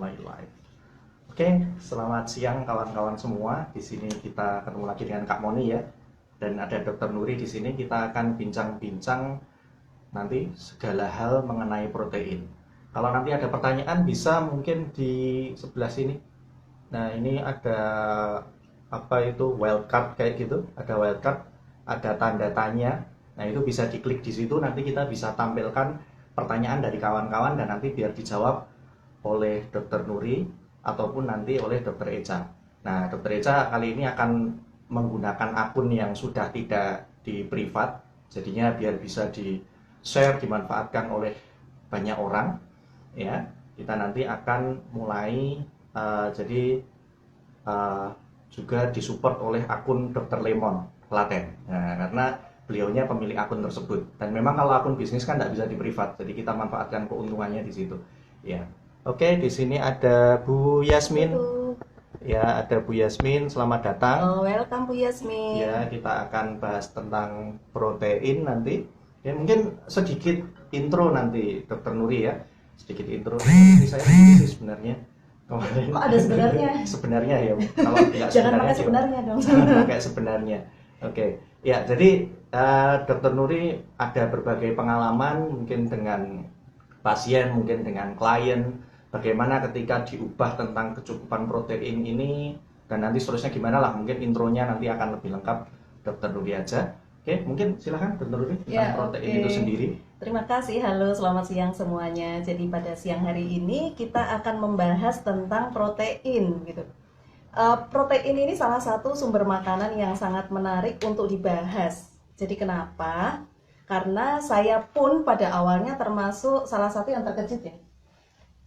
mulai live. Oke, selamat siang kawan-kawan semua. Di sini kita ketemu lagi dengan Kak Moni ya. Dan ada Dokter Nuri di sini. Kita akan bincang-bincang nanti segala hal mengenai protein. Kalau nanti ada pertanyaan bisa mungkin di sebelah sini. Nah, ini ada apa itu wildcard kayak gitu, ada wildcard, ada tanda tanya. Nah, itu bisa diklik di situ, nanti kita bisa tampilkan pertanyaan dari kawan-kawan dan nanti biar dijawab oleh Dokter Nuri ataupun nanti oleh Dokter Eca. Nah, Dokter Eca kali ini akan menggunakan akun yang sudah tidak di privat, jadinya biar bisa di share, dimanfaatkan oleh banyak orang. Ya, kita nanti akan mulai jadi uh, juga disupport oleh akun Dokter Lemon Klaten. Nah, karena beliaunya pemilik akun tersebut. Dan memang kalau akun bisnis kan tidak bisa di privat, jadi kita manfaatkan keuntungannya di situ. Ya, oke, di sini ada Bu Yasmin. Halo. Ya, ada Bu Yasmin. Selamat datang. Welcome Bu Yasmin. Ya, kita akan bahas tentang protein nanti. Ya, mungkin sedikit intro nanti Dokter Nuri ya. Sedikit intro. Ini saya sendiri sih sebenarnya. Kemarin. Kok ada sebenarnya? Sebenarnya ya. Kalau tidak Jangan pakai sebenarnya dong. pakai sebenarnya. Oke. Ya, jadi Dokter Nuri ada berbagai pengalaman mungkin dengan pasien, mungkin dengan klien, bagaimana ketika diubah tentang kecukupan protein ini dan nanti seterusnya gimana lah, mungkin intronya nanti akan lebih lengkap Dokter Nuri aja. Oke, mungkin silakan Dokter Nuri tentang Ya, protein oke. itu sendiri. Terima kasih. Halo, selamat siang semuanya. Jadi pada siang hari ini kita akan membahas tentang protein gitu. Protein ini salah satu sumber makanan yang sangat menarik untuk dibahas. Jadi kenapa? Karena saya pun pada awalnya termasuk salah satu yang terkejut ya,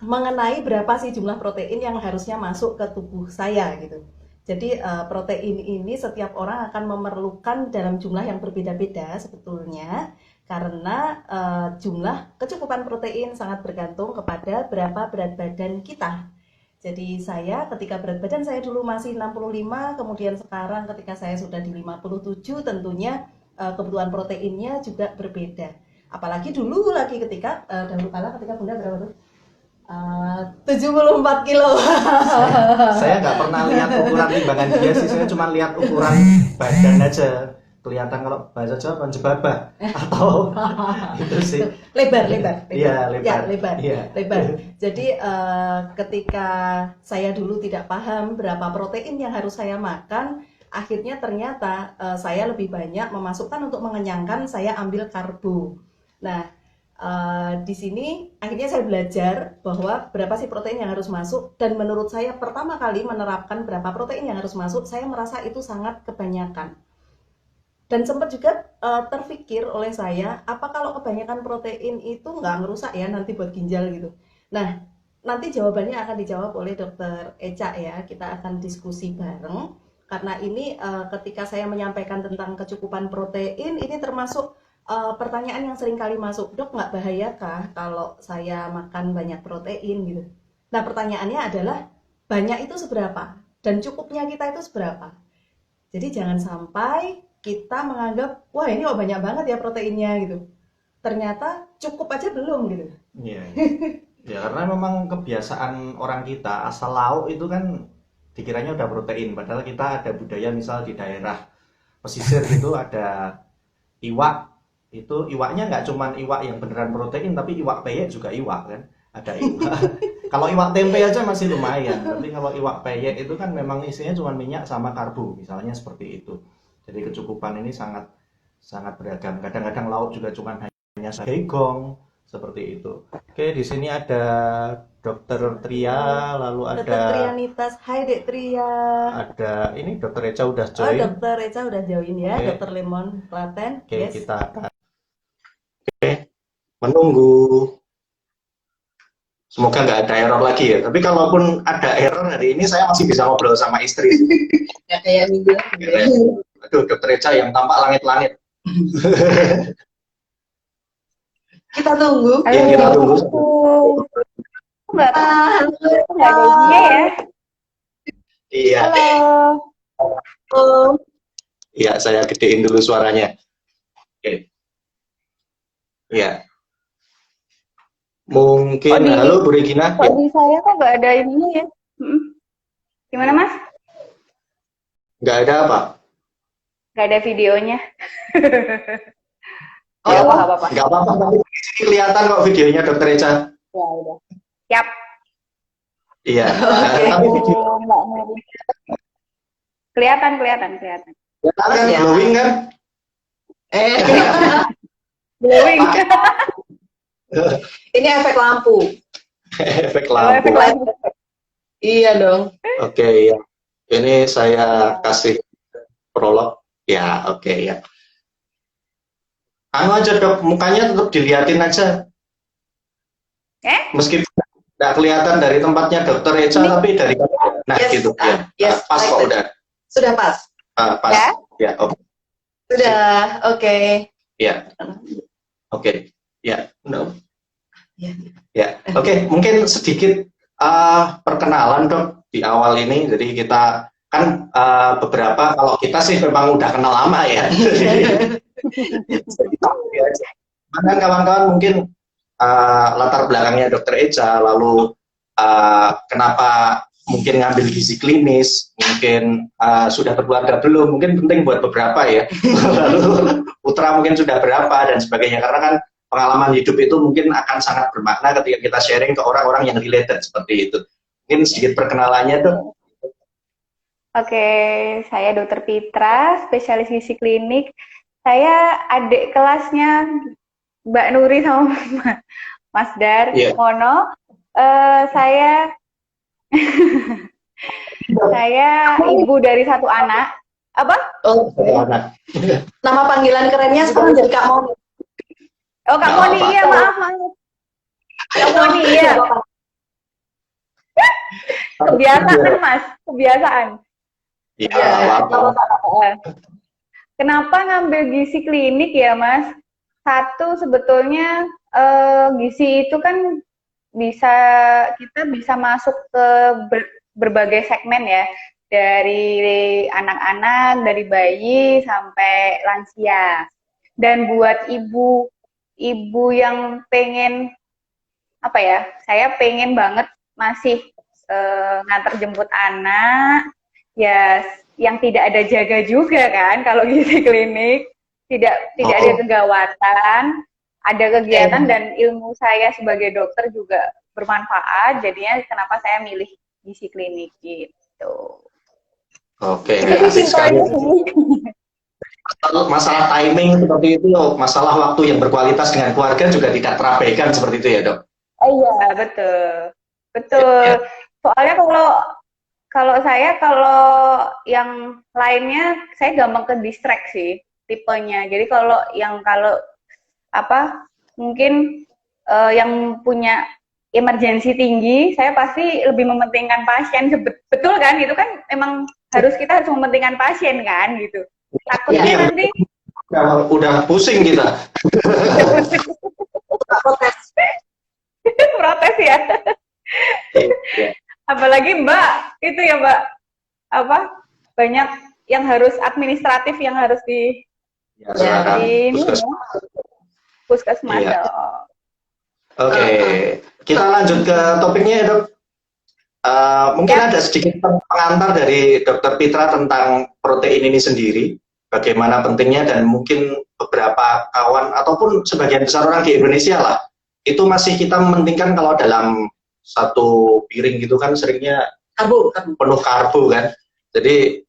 mengenai berapa sih jumlah protein yang harusnya masuk ke tubuh saya gitu. Jadi protein ini setiap orang akan memerlukan dalam jumlah yang berbeda-beda sebetulnya, karena jumlah kecukupan protein sangat bergantung kepada berapa berat badan kita. Jadi saya ketika berat badan saya dulu masih 65, kemudian sekarang ketika saya sudah di 57, tentunya kebutuhan proteinnya juga berbeda. Apalagi dulu lagi ketika dahulu kala ketika Bunda berapa tuh? 74 kilo. Saya nggak pernah lihat ukuran timbangan dia sih, saya cuma lihat ukuran badan aja. Kelihatan kalau bahasa Jawa jebabah atau itu sih. Lebar. Iya, lebar. Ya, lebar. Iya. Lebar. Jadi ketika saya dulu tidak paham berapa protein yang harus saya makan, akhirnya ternyata saya lebih banyak memasukkan untuk mengenyangkan, saya ambil karbo. Nah, di sini akhirnya saya belajar bahwa berapa sih protein yang harus masuk, dan menurut saya pertama kali menerapkan berapa protein yang harus masuk, saya merasa itu sangat kebanyakan. Dan sempat juga terpikir oleh saya, apa kalau kebanyakan protein itu nggak ngerusak ya nanti buat ginjal gitu. Nah, nanti jawabannya akan dijawab oleh Dokter Eca ya, kita akan diskusi bareng. Karena ini ketika saya menyampaikan tentang kecukupan protein, ini termasuk pertanyaan yang sering kali masuk, dok nggak bahayakah kalau saya makan banyak protein gitu. Nah pertanyaannya adalah, banyak itu seberapa? Dan cukupnya kita itu seberapa? Jadi jangan sampai kita menganggap, wah ini kok banyak banget ya proteinnya gitu. Ternyata cukup aja belum gitu. Iya. Ya karena memang kebiasaan orang kita asal lauk itu kan dikiranya udah protein, padahal kita ada budaya misal di daerah pesisir gitu ada iwak, itu iwaknya nggak cuman iwak yang beneran protein tapi iwak peyek juga iwak kan, ada iwak. Kalau iwak tempe aja masih lumayan, tapi kalau iwak peyek itu kan memang isinya cuma minyak sama karbo misalnya seperti itu. Jadi kecukupan ini sangat sangat beragam, kadang-kadang lauk juga cuma hanya jagung seperti itu. Oke, di sini ada Dokter Tria, lalu Dokter ada Trianitas, hai Dek Tria. ada ini Dokter Eca udah Oh join. Dokter Eca udah join ya, Oke. Dokter Lemon Klaten. Oke, Yes. kita akan menunggu. Semoga nggak ada error lagi ya. Tapi kalaupun ada error hari ini, saya masih bisa ngobrol sama istri. Ya kayak minggu lalu. Aduh, Dokter Eca yang tampak langit-langit. Kita tunggu. Ya, kita tunggu. Nggak gajinya ya. Iya. Halo. Iya, saya gedein dulu suaranya. Oke. Iya. Mungkin, Kok di halo Bu Regina. kok di saya kok nggak ada ininya ya? Mm-mm. Gimana Mas? Nggak ada apa? Nggak ada videonya. Iya, Nggak apa nggak apa-apa. nggak apa-apa. Tapi di sini kelihatan kok videonya Dokter Eca. Ya udah. Siap. Iya. Oke. Tapi video Mbak Mary. Kelihatan. kan Ya. glowing kan? Glowing. Ini efek lampu. Efek Oh, lampu. efek lampu. Iya dong. Oke, ya. Ini saya kasih prolog. Ya, oke ya. Anu aja Dok, mukanya tetap diliatin aja. Meskipun nggak kelihatan dari tempatnya Dokter Eca, Ini? tapi dari nah Yes, gitu ya. yes, Pas like kok that. udah. Sudah pas. Pas. Ya? Ya, oke. Sudah. Oke. Ya. Oke. Ya, no. Ya. Ya, oke. Mungkin sedikit perkenalan Dok di awal ini. Jadi kita kan beberapa, kalau kita sih memang udah kenal lama ya. Mana kawan-kawan mungkin latar belakangnya Dokter Eca, lalu kenapa mungkin ngambil gizi klinis, mungkin sudah berkeluarga belum, mungkin penting buat beberapa ya. Lalu putra mungkin sudah berapa dan sebagainya, karena kan pengalaman hidup itu mungkin akan sangat bermakna ketika kita sharing ke orang-orang yang related seperti itu. Mungkin sedikit perkenalannya tuh. Oke, saya Dokter Pitra, spesialis gizi klinik. Saya adik kelasnya Mbak Nuri sama Mas Dar. Iya. Mono. Saya ibu dari satu anak. Apa? Oh, Anak. nama panggilan kerennya sekarang jadi Kak Moni. Oh, Kak Nggak Moni, apa-apa. iya, maaf. Kak Moni, iya. Kebiasaan, Mas. Kebiasaan. Ya, apa-apa. Kenapa ngambil gizi klinik ya, Mas? Satu, sebetulnya gizi itu kan kita bisa masuk ke berbagai segmen ya, dari anak-anak, dari bayi sampai lansia. Dan buat ibu yang pengen apa ya, saya pengen banget masih nganter jemput anak, ya yang tidak ada jaga juga kan kalau gizi klinik, tidak ada kegawatan, ada kegiatan dan ilmu saya sebagai dokter juga bermanfaat, jadinya kenapa saya milih gizi klinik gitu. Oke, asik sekali. Masalah timing seperti itu, masalah waktu yang berkualitas dengan keluarga juga tidak terabaikan seperti itu ya Dok? Oh iya, betul. Ya. Soalnya kalau yang lainnya saya gampang ke distract sih tipenya. Jadi kalau mungkin yang punya emergensi tinggi, saya pasti lebih mementingkan pasien. Betul kan? Itu kan emang kita harus mementingkan pasien kan gitu. Takutnya nanti udah pusing kita. protes ya. Apalagi Mbak, itu ya Mbak, banyak yang harus administratif yang harus di puskesmas. Iya. Oke, kita lanjut ke topiknya ya Dok. Mungkin ada sedikit pengantar dari Dokter Pitra tentang protein ini sendiri, bagaimana pentingnya, dan mungkin beberapa kawan ataupun sebagian besar orang di Indonesia lah, itu masih kita mementingkan kalau dalam satu piring gitu kan seringnya penuh karbo kan. Jadi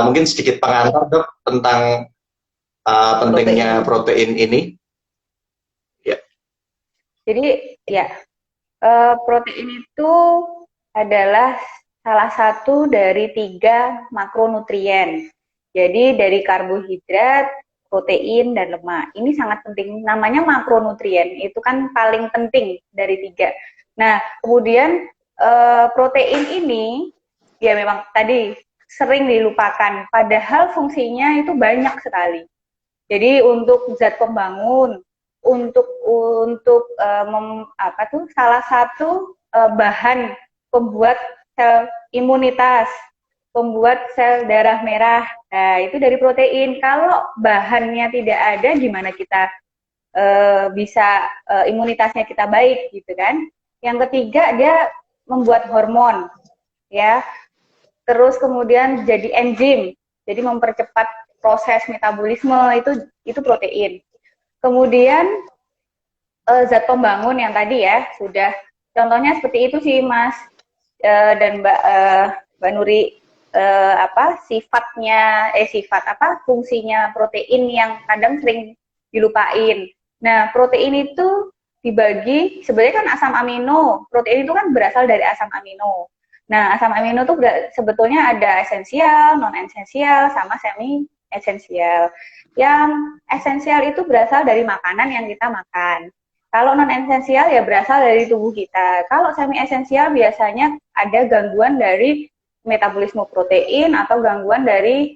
mungkin sedikit pengantar Dok tentang pentingnya protein ini. Ya. Jadi ya protein itu adalah salah satu dari 3 makronutrien. Jadi dari karbohidrat, protein, dan lemak. Ini sangat penting. Namanya makronutrien, itu kan paling penting dari 3. Nah, kemudian protein ini, ya memang tadi sering dilupakan. Padahal fungsinya itu banyak sekali. Jadi untuk zat pembangun, untuk salah satu bahan pembuat sel imunitas, pembuat sel darah merah. Nah, itu dari protein. Kalau bahannya tidak ada, gimana kita bisa imunitasnya kita baik gitu kan. Yang ketiga dia membuat hormon ya. Terus kemudian jadi enzim, jadi mempercepat proses metabolisme itu protein. Kemudian zat pembangun yang tadi ya sudah contohnya seperti itu sih Mas dan Mbak Nuri fungsinya protein yang kadang sering dilupain. Nah protein itu dibagi sebenarnya kan asam amino, protein itu kan berasal dari asam amino. Nah, asam amino itu sebetulnya ada esensial, non-esensial, sama semi-esensial. Yang esensial itu berasal dari makanan yang kita makan. Kalau non-esensial ya berasal dari tubuh kita. Kalau semi-esensial biasanya ada gangguan dari metabolisme protein atau gangguan dari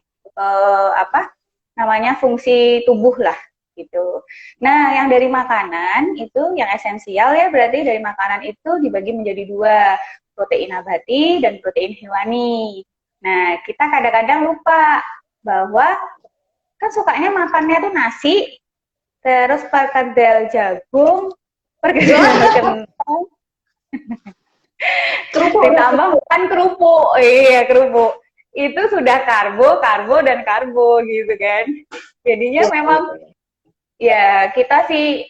fungsi tubuh lah gitu. Nah, yang dari makanan itu yang esensial ya berarti dari makanan itu dibagi menjadi dua. Protein nabati dan protein hewani. Nah, kita kadang-kadang lupa bahwa kan sukanya makannya tuh nasi, terus perkedel jagung, perkedel kentang, ditambah bukan kerupuk. Iya, kerupuk. Itu sudah karbo dan karbo gitu kan. Jadinya memang ya kita sih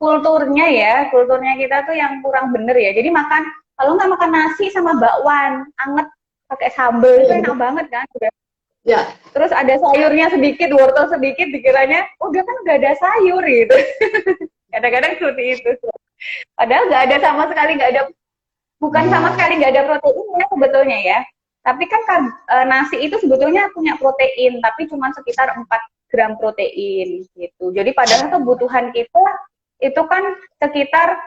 kulturnya kita tuh yang kurang bener ya. Jadi kalau nggak makan nasi sama bakwan anget pakai sambal itu enak banget kan udah. Ya. Terus ada sayurnya sedikit, wortel sedikit, dikiranya dia kan udah ada sayur gitu. Kadang-kadang seperti itu. Padahal nggak ada sama sekali, sama sekali nggak ada proteinnya sebetulnya ya. Tapi kan nasi itu sebetulnya punya protein, tapi cuma sekitar 4 gram protein gitu. Jadi padahal kebutuhan kita itu kan sekitar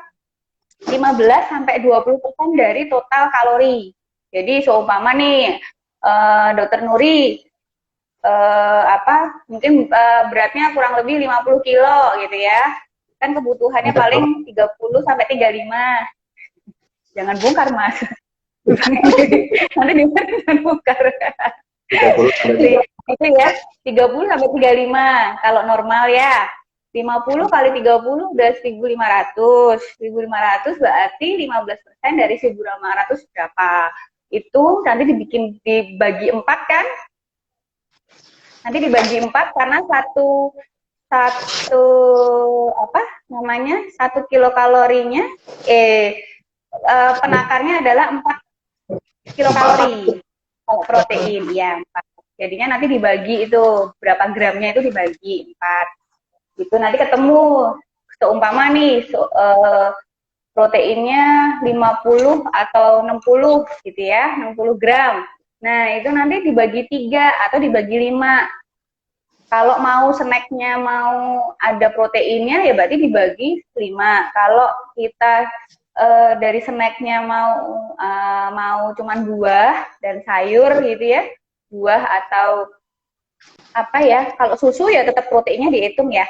15-20% dari total kalori. Jadi seumpama nih Dokter Nuri mungkin beratnya kurang lebih 50 kilo gitu ya. Kan kebutuhannya paling 30-35. Jangan bongkar Mas. Nanti jangan bongkar. 30 itu ya 30-35 kalau normal ya. 50 kali 30 udah 1.500. 1.500 berarti 15% dari 1.500 berapa? Itu nanti dibagi 4 kan? Nanti dibagi 4 karena satu kilokalorinya penakarnya adalah 4 kilokalori. Kalau protein ya 4. Jadinya nanti dibagi itu berapa gramnya itu dibagi 4. Itu nanti ketemu seumpama nih proteinnya 50 atau 60 gitu ya, 60 gram. Nah, itu nanti dibagi 3 atau dibagi 5. Kalau mau snacknya mau ada proteinnya ya berarti dibagi 5. Kalau kita dari snacknya mau cuman buah dan sayur gitu ya, buah atau kalau susu ya tetap proteinnya dihitung ya.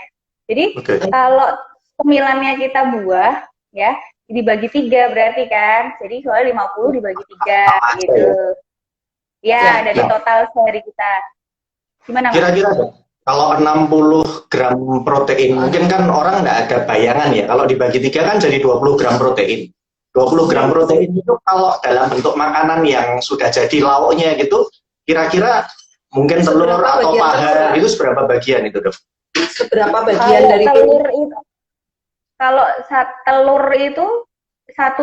Jadi kalau cemilannya kita buah ya dibagi 3 berarti kan. Jadi soalnya 50 dibagi 3 gitu. Ya, dari total sehari kita. Gimana? Kira-kira kalau 60 gram protein, mungkin kan orang nggak ada bayangan ya. Kalau dibagi 3 kan jadi 20 gram protein. 20 gram protein itu kalau dalam bentuk makanan yang sudah jadi lauknya gitu, kira-kira mungkin telur atau paha itu seberapa bagian itu, Dok? Seberapa bagian dari telur itu? Kalau satu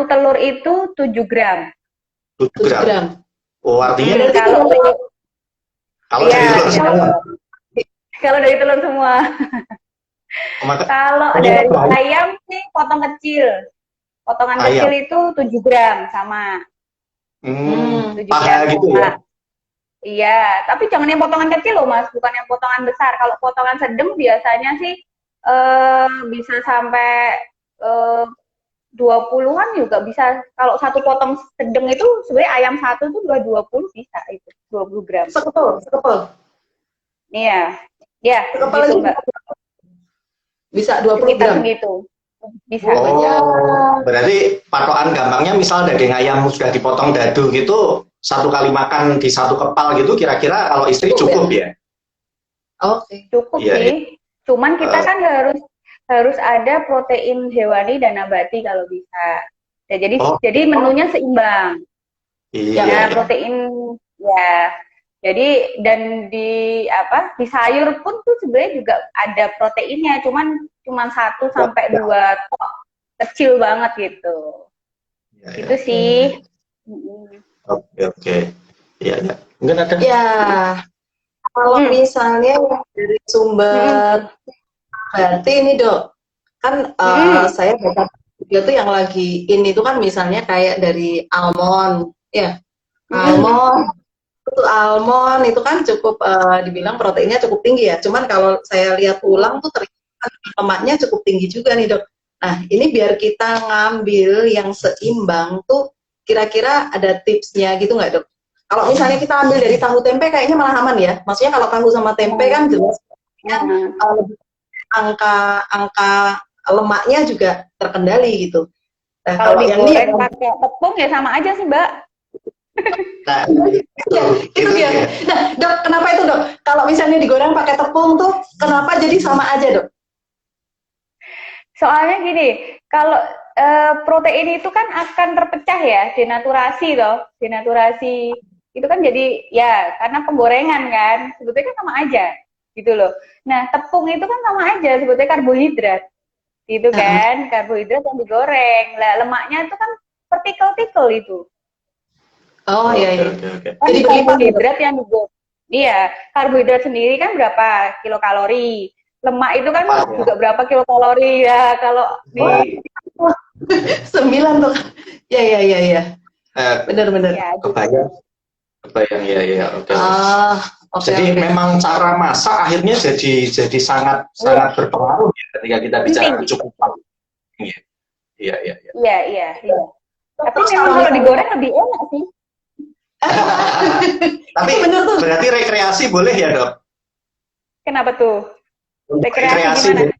telur itu 7 gram. 7 gram. Oh, artinya kalau dari telur semua. Kalau dari ayam sih potong kecil. Potongan kecil itu 7 gram sama. 7 gram gitu ya. Iya, tapi jangan yang potongan kecil loh Mas, bukan yang potongan besar. Kalau potongan sedang biasanya sih bisa sampai 20-an juga bisa. Kalau satu potong sedang itu sebenarnya ayam satu itu 20 bisa itu, 20 gram. Sekepel. Iya. Ya, gitu, Mbak. Bisa 20 gram gitu. Bisa. Oh, berarti patokan gampangnya misal daging ayam sudah dipotong dadu gitu, 1 kali makan di 1 kepal gitu, kira-kira kalau istri cukup ya? Cukup sih. Cuman kita kan harus harus ada protein hewani dan nabati kalau bisa. Ya, jadi menunya seimbang. Iya. Ya, protein ya. Jadi dan di sayur pun tuh sebenarnya juga ada proteinnya, cuman 1 sampai 2 tok kecil banget gitu. Ya, Itu sih. Oke. Iya. Mungkin ada. Ya, kalau misalnya dari sumber berarti ini Dok, kan saya baca video tuh yang lagi ini tuh kan misalnya kayak dari almond, ya almond itu kan cukup dibilang proteinnya cukup tinggi ya. Cuman kalau saya lihat ulang tuh ternyata lemaknya cukup tinggi juga nih Dok. Nah ini biar kita ngambil yang seimbang tuh kira-kira ada tipsnya gitu nggak Dok? Kalau misalnya kita ambil dari tahu tempe kayaknya malah aman ya. Maksudnya kalau tahu sama tempe kan jelas angka lemaknya juga terkendali gitu. Nah, kalau digoreng yang pakai tepung ya sama aja sih Mbak. Nah, itu dia. Nah, Dok, kenapa itu Dok? Kalau misalnya digoreng pakai tepung tuh, kenapa jadi sama aja Dok? Soalnya gini, kalau protein itu kan akan terpecah ya, denaturasi toh, denaturasi itu kan jadi ya karena penggorengan kan, sebetulnya kan sama aja gitu loh. Nah tepung itu kan sama aja sebetulnya karbohidrat, gitu kan, karbohidrat yang digoreng. Lah lemaknya itu kan partikel-partikel itu. Oh iya. Jadi karbohidrat yang digoreng. Iya, karbohidrat sendiri kan berapa kilokalori. Lemak itu kan juga berapa kilokalori ya kalau di 9 tuh. Ya. Benar-benar. Ya, kebayang ya. Oke. Jadi memang cara masak akhirnya jadi sangat berpengaruh ya ketika kita bicara kecukupan. Iya. Tapi memang kalau digoreng lebih enak sih. Tapi benar tuh. Berarti rekreasi boleh ya Dok? Kenapa tuh? Rekreasi gimana?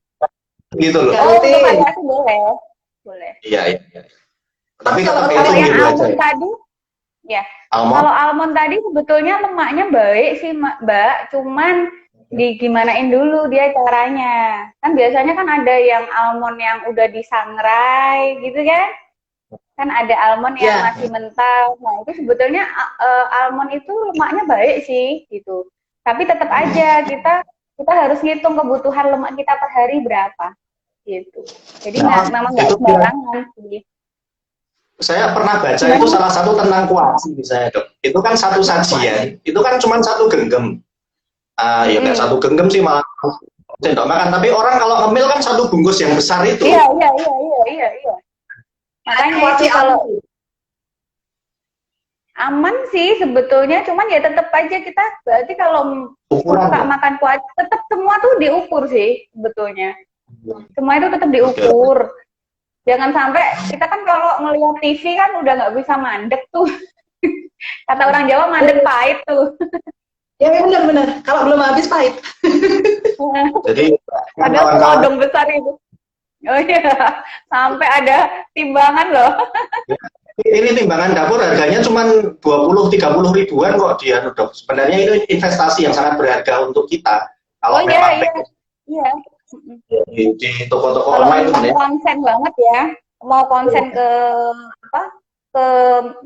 Gitu loh. Rekreasi boleh. Iya. Tapi kalau yang almond tadi, ya. Kalau almond tadi sebetulnya lemaknya baik sih Mbak, cuman digimanain dulu dia caranya. Kan biasanya kan ada yang almond yang udah disangrai gitu kan? Kan ada almond yang masih mentah. Nah itu sebetulnya almond itu lemaknya baik sih gitu. Tapi tetap aja kita harus ngitung kebutuhan lemak kita per hari berapa gitu. Jadi memang nggak sembarangan sih. Saya pernah baca itu salah satu tentang kuasi misalnya Dok. Itu kan satu sajian, itu kan cuma satu genggam. Ya nggak satu genggam sih malah sendok makan. Tapi orang kalau ngemil kan satu bungkus yang besar itu. Iya. Makanya itu kalau aman sih sebetulnya, cuman ya tetap aja kita berarti kalau suka makan kuah tetap semua tuh diukur sih sebetulnya. Semua itu tetap diukur. Jangan sampai kita kan kalau ngelihat TV kan udah nggak bisa mandek tuh. Kata orang Jawa mandek pahit tuh. Ya benar. Kalau belum habis pahit. Jadi padahal kodong besar itu. Oh iya, sampai ada timbangan loh. Ini timbangan dapur harganya cuma 20-30 ribuan kok dia Dok. Sebenarnya itu investasi yang sangat berharga untuk kita. Kalau iya. Di toko-toko online itu ya. Konsen banget ya, mau konsen ke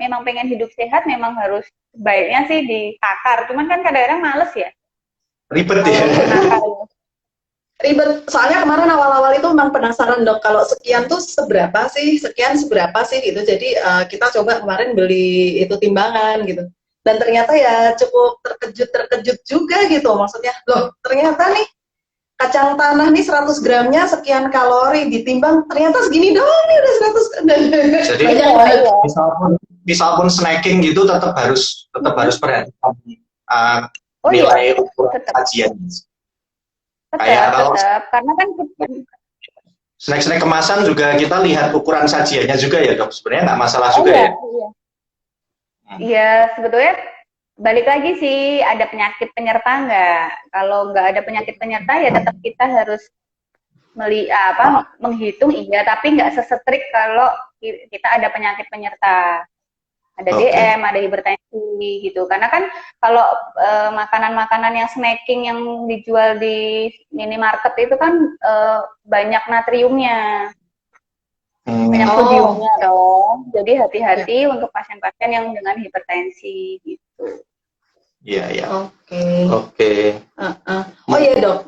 memang pengen hidup sehat memang harus baiknya sih ditakar. Cuman kan kadang-kadang males ya. Ribet ya. Ribet, soalnya kemarin awal-awal itu memang penasaran Dok, kalau sekian tuh seberapa sih gitu. Jadi kita coba kemarin beli itu timbangan gitu. Dan ternyata ya cukup terkejut juga gitu. Maksudnya, loh ternyata nih kacang tanah nih 100 gramnya sekian kalori, ditimbang ternyata segini doang nih udah 100. Jadi misal pun snacking gitu tetap harus perhatikan nilai ukuran sajian. Tetap, karena kan snack kemasan juga kita lihat ukuran sajiannya juga ya Dok. Sebenarnya nggak masalah juga ya. Iya, sebetulnya balik lagi sih, ada penyakit penyerta nggak? Kalau nggak ada penyakit penyerta ya tetap kita harus menghitung tapi nggak sesetrik kalau kita ada penyakit penyerta. Ada DM, ada hipertensi, gitu. Karena kan kalau makanan-makanan yang snacking yang dijual di minimarket itu kan banyak natriumnya, banyak Oh, sodiumnya dong. Jadi hati-hati untuk pasien-pasien yang dengan hipertensi gitu. Iya, iya. oke. Oke. Oh iya dok,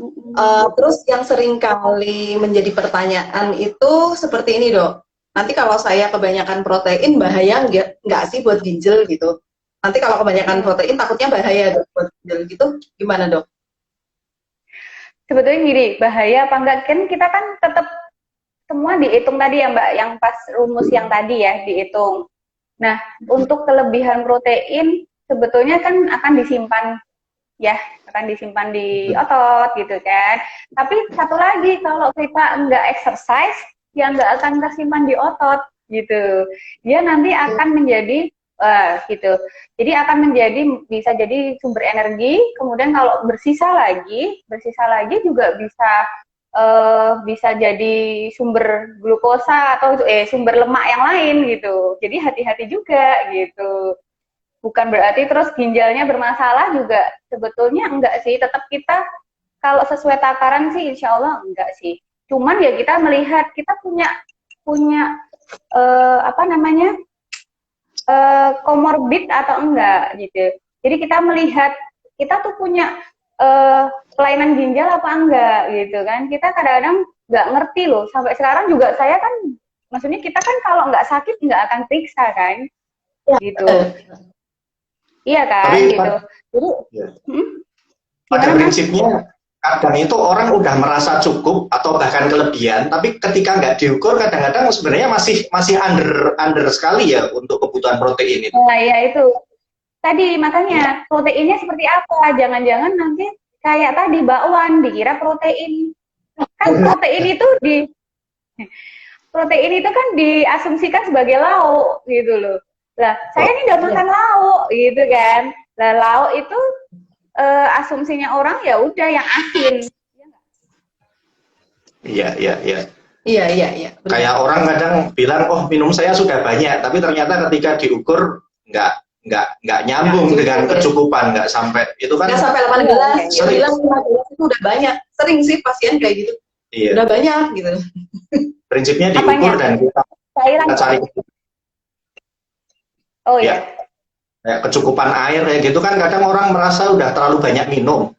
terus yang sering kali menjadi pertanyaan itu seperti ini dok. Nanti kalau saya kebanyakan protein bahaya nggak sih buat ginjal gitu? Nanti kalau kebanyakan protein takutnya bahaya dok buat ginjal gitu, gimana dok? Sebetulnya gini, bahaya apa enggak kan kita kan tetap semua dihitung tadi ya Mbak, yang pas rumus yang tadi ya dihitung. Nah, untuk kelebihan protein sebetulnya kan akan disimpan ya, akan disimpan di otot gitu kan. Tapi satu lagi, kalau kita nggak exercise, ya nggak akan tersimpan di otot gitu. Dia nanti akan menjadi gitu. Jadi akan menjadi bisa jadi sumber energi. Kemudian kalau bersisa lagi juga bisa jadi sumber glukosa atau sumber lemak yang lain gitu. Jadi hati-hati juga gitu. Bukan berarti terus ginjalnya bermasalah juga, sebetulnya enggak sih, tetap kita kalau sesuai takaran sih insya Allah enggak sih. Cuman ya kita melihat kita punya apa namanya komorbid atau enggak gitu. Jadi kita melihat kita tuh punya kelainan ginjal apa enggak gitu kan. Kita kadang-kadang nggak ngerti loh. Sampai sekarang juga saya kan, maksudnya kita kan kalau nggak sakit nggak akan periksa kan, gitu. Iya kan, Tapi gitu. Jadi, ya, pada gimana Mas? prinsipnya kadang itu orang udah merasa cukup atau bahkan kelebihan, tapi ketika nggak diukur kadang-kadang sebenarnya masih under sekali ya untuk kebutuhan protein itu. Nah, ya itu. Tadi makanya proteinnya seperti apa? Jangan-jangan nanti kayak tadi bakwan dikira protein. Kan protein itu kan diasumsikan sebagai lauk gitu loh. Lah, saya ini udah makan lauk gitu kan. Lah, lauk itu asumsinya orang ya udah yang asin. Iya, iya, iya. Iya. Kayak orang kadang bilang, oh minum saya sudah banyak, tapi ternyata ketika diukur nggak nyambung dengan kecukupan, nggak sampai itu kan. Nggak sampai 8 gelas, dia bilang 5 gelas itu udah banyak. Sering sih pasien kayak gitu. Iya. Udah banyak gitu. Prinsipnya diukur dan kita cari. Oh iya. Kayak kecukupan air kayak gitu kan kadang orang merasa udah terlalu banyak minum.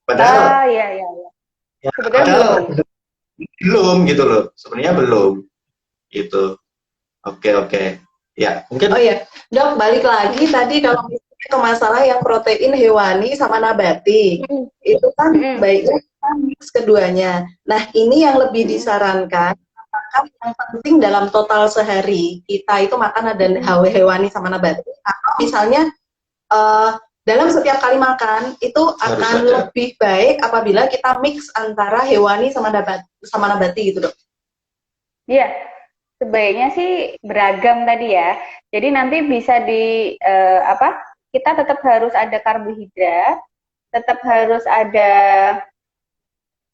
Padahal iya. Ya, Sebetulnya belum gitu loh. Sebenarnya belum. Gitu. Oke. Ya, mungkin. Oh iya, dok, balik lagi tadi kalau misalnya ke masalah yang protein hewani sama nabati, itu kan baiknya kita mix keduanya. Nah, ini yang lebih disarankan, apakah yang penting dalam total sehari kita itu makan ada hewani sama nabati, atau misalnya dalam setiap kali makan itu akan lebih baik apabila kita mix antara hewani sama nabati gitu, dok? Iya. Sebaiknya sih beragam tadi ya. Jadi nanti bisa kita tetap harus ada karbohidrat, tetap harus ada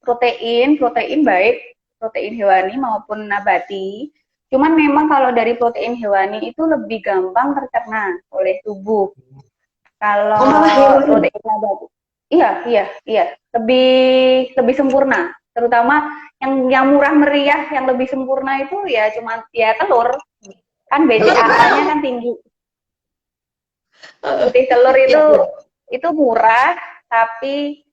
protein baik protein hewani maupun nabati. Cuman memang kalau dari protein hewani itu lebih gampang tercerna oleh tubuh. Kalau protein nabati, iya, lebih sempurna. Terutama yang murah meriah, yang lebih sempurna itu ya cuma ya telur. Kan BCAA-nya kan tinggi. Putih telur itu murah, tapi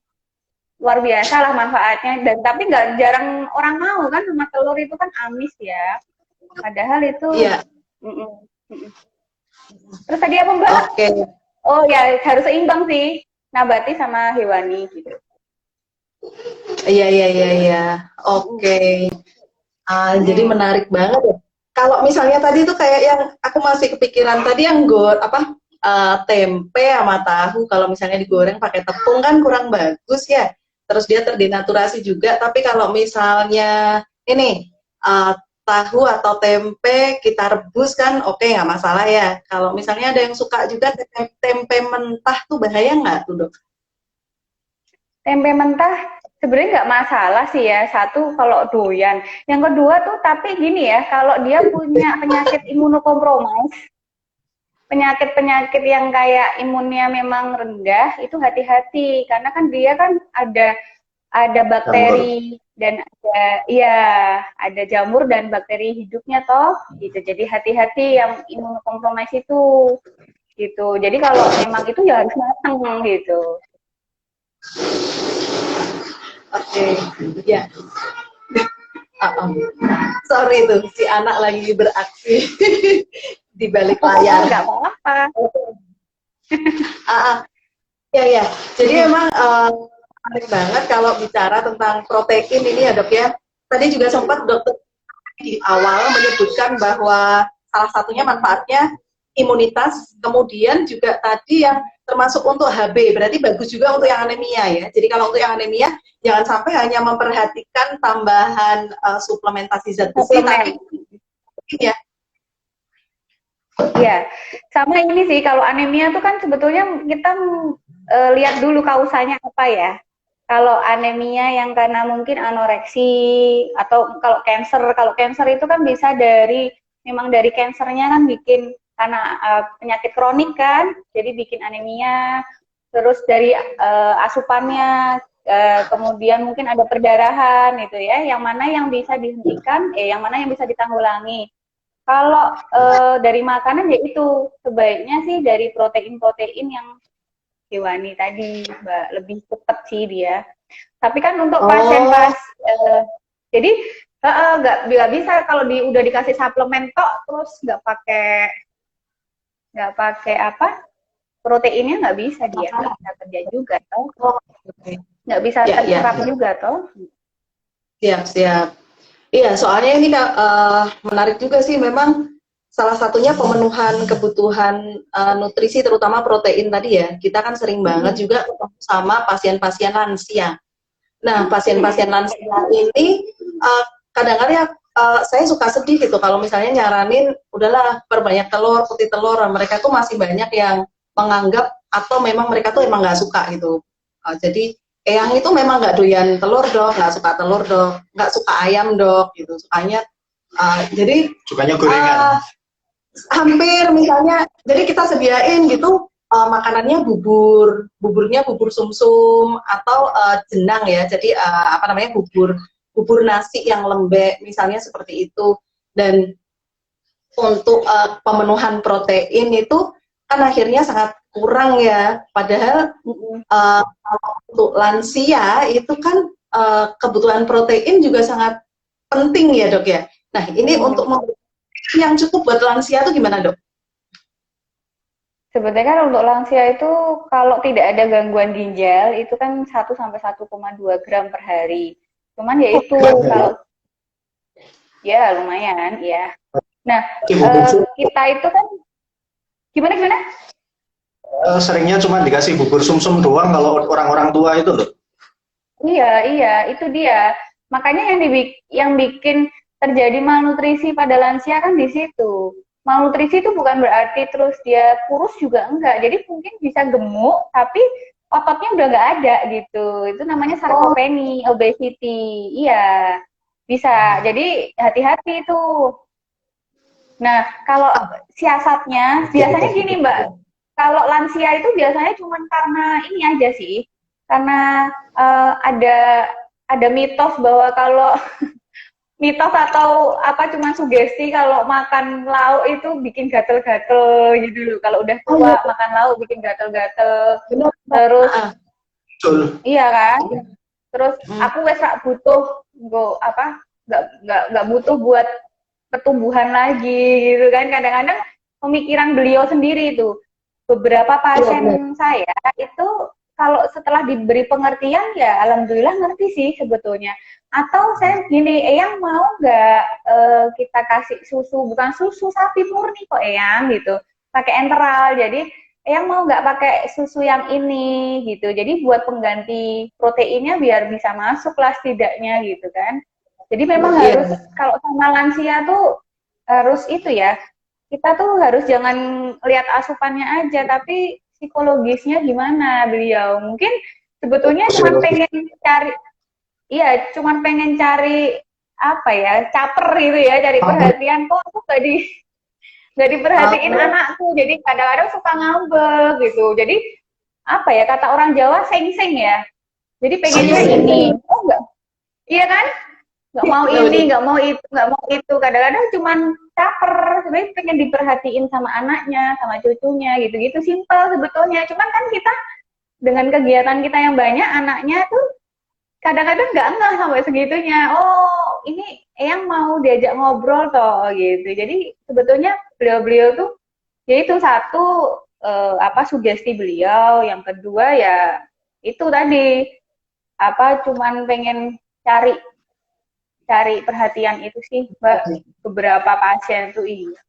luar biasa lah manfaatnya. Dan tapi nggak jarang orang mau kan sama telur itu kan amis ya. Padahal itu. Iya. Terus tadi apa Mbak? Oke. Oh ya harus seimbang sih, nabati sama hewani gitu. Iya. Oke. Jadi menarik banget ya. Kalau misalnya tadi tuh kayak yang aku masih kepikiran tadi yang tempe sama tahu, kalau misalnya digoreng pakai tepung kan kurang bagus ya. Terus dia terdenaturasi juga. Tapi kalau misalnya ini tahu atau tempe kita rebus kan oke, nggak masalah ya. Kalau misalnya ada yang suka juga tempe mentah tuh bahaya nggak tuh, dok? Tempe mentah sebenarnya nggak masalah sih ya, satu kalau doyan. Yang kedua tuh tapi gini ya, kalau dia punya penyakit imunokompromis, penyakit-penyakit yang kayak imunnya memang rendah itu hati-hati karena kan dia kan ada Jamur. bakteri dan ada jamur dan bakteri hidupnya toh gitu. Jadi hati-hati yang imunokompromis itu gitu. Jadi kalau memang itu ya harus matang gitu. Oke, ya. Sorry tuh, si anak lagi beraksi di balik layar. Nggak apa-apa. Ya, ya. Jadi memang menarik banget kalau bicara tentang protein ini ya dok ya. Tadi juga sempat dokter di awal menyebutkan bahwa salah satunya manfaatnya imunitas, kemudian juga tadi yang termasuk untuk HB, berarti bagus juga untuk yang anemia ya. Jadi kalau untuk yang anemia, jangan sampai hanya memperhatikan tambahan suplementasi zat besi, tapi ya. Ya, sama ini sih kalau anemia tuh kan sebetulnya kita lihat dulu kausanya apa ya. Kalau anemia yang karena mungkin anoreksi atau kalau cancer itu kan bisa memang dari kansernya kan bikin karena penyakit kronik kan, jadi bikin anemia. Terus dari asupannya, kemudian mungkin ada perdarahan gitu ya. Yang mana yang bisa dihentikan, yang mana yang bisa ditanggulangi. Kalau dari makanan ya itu sebaiknya sih dari protein-protein yang hewani tadi, Mbak, lebih cepat sih dia. Tapi kan untuk jadi nggak bisa kalau udah dikasih suplemen tok terus nggak pakai apa proteinnya nggak bisa dia nggak bisa kerja juga toh, nggak bisa terserap juga toh. Siap. Iya, soalnya ini menarik juga sih memang salah satunya pemenuhan kebutuhan nutrisi terutama protein tadi ya. Kita kan sering banget juga ketemu sama pasien-pasien lansia. Nah, pasien-pasien lansia ini kadang-kadang saya suka sedih gitu kalau misalnya nyaranin udahlah perbanyak telur, putih telur. Mereka tuh masih banyak yang menganggap atau memang mereka tuh emang nggak suka gitu. Jadi Eyang itu memang nggak doyan telur dok, nggak suka telur dok, nggak suka ayam dok, gitu. Sukanya, jadi Sukanya gorengan. Hampir misalnya, jadi kita sediain gitu makanannya buburnya bubur sumsum atau jenang ya. Jadi apa namanya bubur nasi yang lembek, misalnya seperti itu. Dan untuk pemenuhan protein itu kan akhirnya sangat kurang ya, padahal untuk lansia itu kan kebutuhan protein juga sangat penting ya dok ya. Nah ini untuk yang cukup buat lansia itu gimana dok? Sebetulnya kan untuk lansia itu kalau tidak ada gangguan ginjal itu kan 1 sampai 1,2 gram per hari. Cuman ya itu kalau ya lumayan ya. Nah kita itu kan gimana? Seringnya cuma dikasih bubur sumsum doang kalau orang-orang tua itu loh. Iya, itu dia. Makanya yang bikin terjadi malnutrisi pada lansia kan di situ. Malnutrisi itu bukan berarti terus dia kurus juga enggak. Jadi mungkin bisa gemuk, tapi ototnya udah nggak ada gitu. Itu namanya sarkopeni, obesity. Iya, bisa. Jadi hati-hati itu. Nah, kalau siasatnya, biasanya gini Mbak, kalau lansia itu biasanya cuma karena ini aja sih, karena ada mitos bahwa kalau mitos atau apa cuma sugesti kalau makan lauk itu bikin gatel-gatel gitu loh. Kalau udah tua makan lauk bikin gatel-gatel. Terus iya kan? Terus aku wes gak butuh nggak butuh buat pertumbuhan lagi gitu kan. Kadang-kadang pemikiran beliau sendiri itu. Beberapa pasien saya itu kalau setelah diberi pengertian ya alhamdulillah ngerti sih sebetulnya. Atau saya gini, Eyang mau nggak kita kasih susu, bukan susu sapi murni kok Eyang gitu, pakai enteral. Jadi Eyang mau nggak pakai susu yang ini gitu. Jadi buat pengganti proteinnya biar bisa masuk lah setidaknya gitu kan. Jadi memang harus kalau sama lansia tuh harus itu ya. Kita tuh harus jangan lihat asupannya aja, tapi psikologisnya gimana beliau. Mungkin sebetulnya cuma pengen cari apa ya, caper gitu ya, cari perhatian kok aku nggak diperhatiin anakku, jadi kadang-kadang suka ngambek gitu. Jadi apa ya, kata orang Jawa seng-seng ya, jadi pengennya Seng-seng. ini, oh enggak, iya kan, nggak mau ini, nggak mau itu, kadang-kadang cuman caper, sebenarnya pengen diperhatiin sama anaknya, sama cucunya, gitu-gitu, simpel sebetulnya. Cuman kan kita dengan kegiatan kita yang banyak, anaknya tuh kadang-kadang nggak ngeh sampai segitunya. Oh, ini Eyang mau diajak ngobrol toh, gitu. Jadi sebetulnya beliau-beliau tuh, ya itu satu, sugesti beliau, yang kedua ya itu tadi, cuman pengen cari perhatian itu sih, Mbak. Beberapa pasien tuh iya.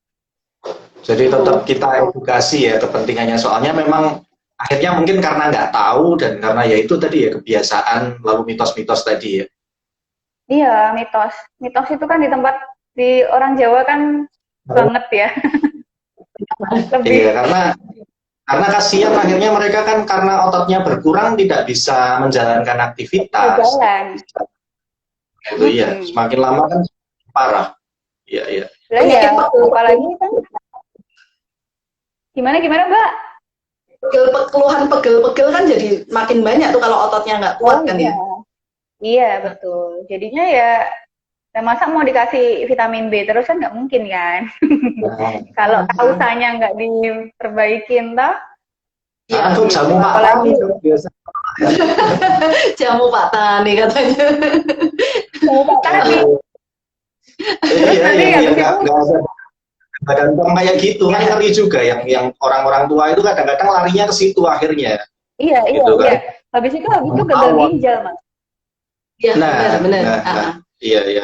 Jadi tetap kita edukasi ya kepentingannya, soalnya memang akhirnya mungkin karena nggak tahu dan karena ya itu tadi ya kebiasaan, lalu mitos-mitos tadi ya. Iya, mitos itu kan di orang Jawa kan banget ya. Lebih. Iya, karena kasihan akhirnya mereka kan karena ototnya berkurang tidak bisa menjalankan aktivitas. Jalan. Itu ya, semakin lama kan parah. Iya, iya. Lah ya, apalagi kan gimana Mbak? Keluhan pegel-pegel kan jadi makin banyak tuh kalau ototnya nggak kuat kan ya. Iya, betul. Jadinya ya, masa mau dikasih vitamin B terus kan nggak mungkin kan. Kalau usahanya nggak diperbaikin toh. Ya, aku jamu Pak Tani biasa. Jamu Pak Tani katanya. Jamu Pak Tani. Iya, nggak ada badan pom kayak gitu kan, ngeri juga yang orang-orang tua itu kadang-kadang larinya ke situ akhirnya. Iya, gitu kan. iya. Habis itu gagal ginjal, Mas. Iya, benar. Iya.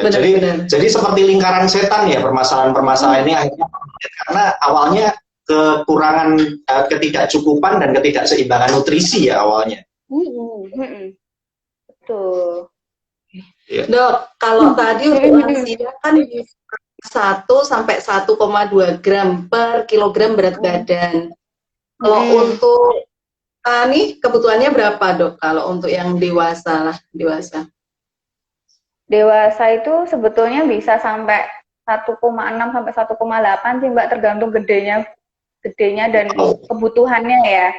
Jadi seperti lingkaran setan ya permasalahan-permasalahan ini akhirnya, karena awalnya kekurangan, ketidakcukupan dan ketidakseimbangan nutrisi ya awalnya. Betul. Ya. Dok, kalau tadi untuk lansia kan 1 sampai 1,2 gram per kilogram berat badan. Kalau untuk nih kebutuhannya berapa, Dok? Kalau untuk yang dewasa lah, Dewasa itu sebetulnya bisa sampai 1,6 sampai 1,8 sih, Mbak, tergantung gedenya dan kebutuhannya ya.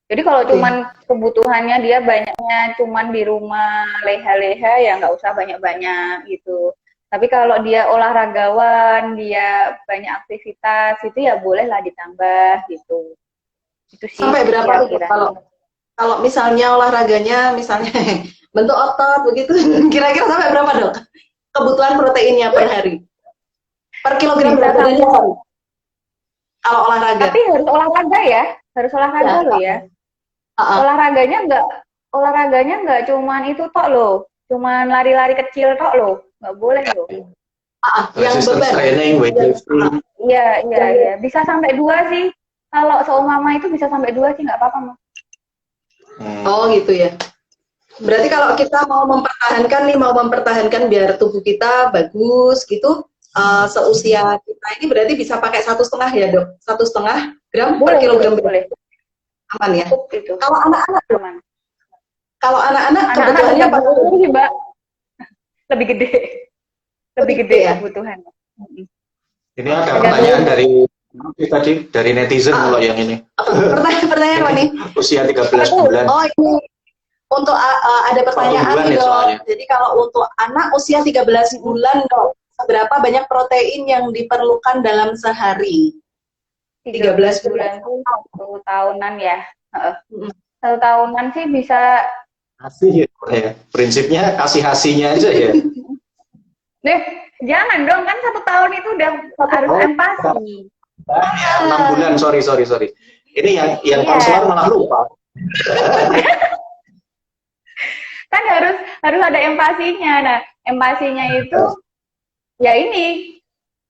Jadi kalau cuman kebutuhannya dia banyaknya cuman di rumah leha-leha ya nggak usah banyak-banyak gitu. Tapi kalau dia olahragawan, dia banyak aktivitas, itu ya bolehlah ditambah gitu. Itu sih. Sampai berapa kalau misalnya olahraganya misalnya bentuk otot begitu, kira-kira sampai berapa, Dok? Kebutuhan proteinnya per hari? Per kilogram berat badannya. Kalau olahraga. Tapi harus olahraga ya, loh ya. Olahraganya nggak cuman itu tok loh, cuman lari-lari kecil tok loh, nggak boleh loh. Yang beban. Iya. Bisa sampai 2 sih. Kalau seumpama itu bisa sampai 2 sih, nggak apa-apa, Mas. Oh gitu ya. Berarti kalau kita mau mempertahankan biar tubuh kita bagus gitu, seusia kita ini berarti bisa pakai 1,5 ya, Dok? 1,5 gram per kilogram boleh. Aman ya. Itu. Kalau anak-anak aman. Kalau anak-anak kebutuhannya apa sih, Mbak? Lebih gede ya kebutuhannya. Ini ada pertanyaan dari netizen kalau yang ini. Pertanyaan apa nih? Usia 13 bulan. Oh, ini untuk ada pertanyaan nih, Dok. Jadi kalau untuk anak usia 13 bulan, Dok, seberapa banyak protein yang diperlukan dalam sehari? 13 bulan itu 1 tahunan ya. 1 tahunan sih bisa. Kasih ya. Prinsipnya kasih-kasihnya aja ya. Jangan dong, kan 1 tahun itu udah harus empati. 6 bulan, sorry. Ini yang konselor malah lupa. Kan harus ada empatinya. Nah, empatinya itu ya ini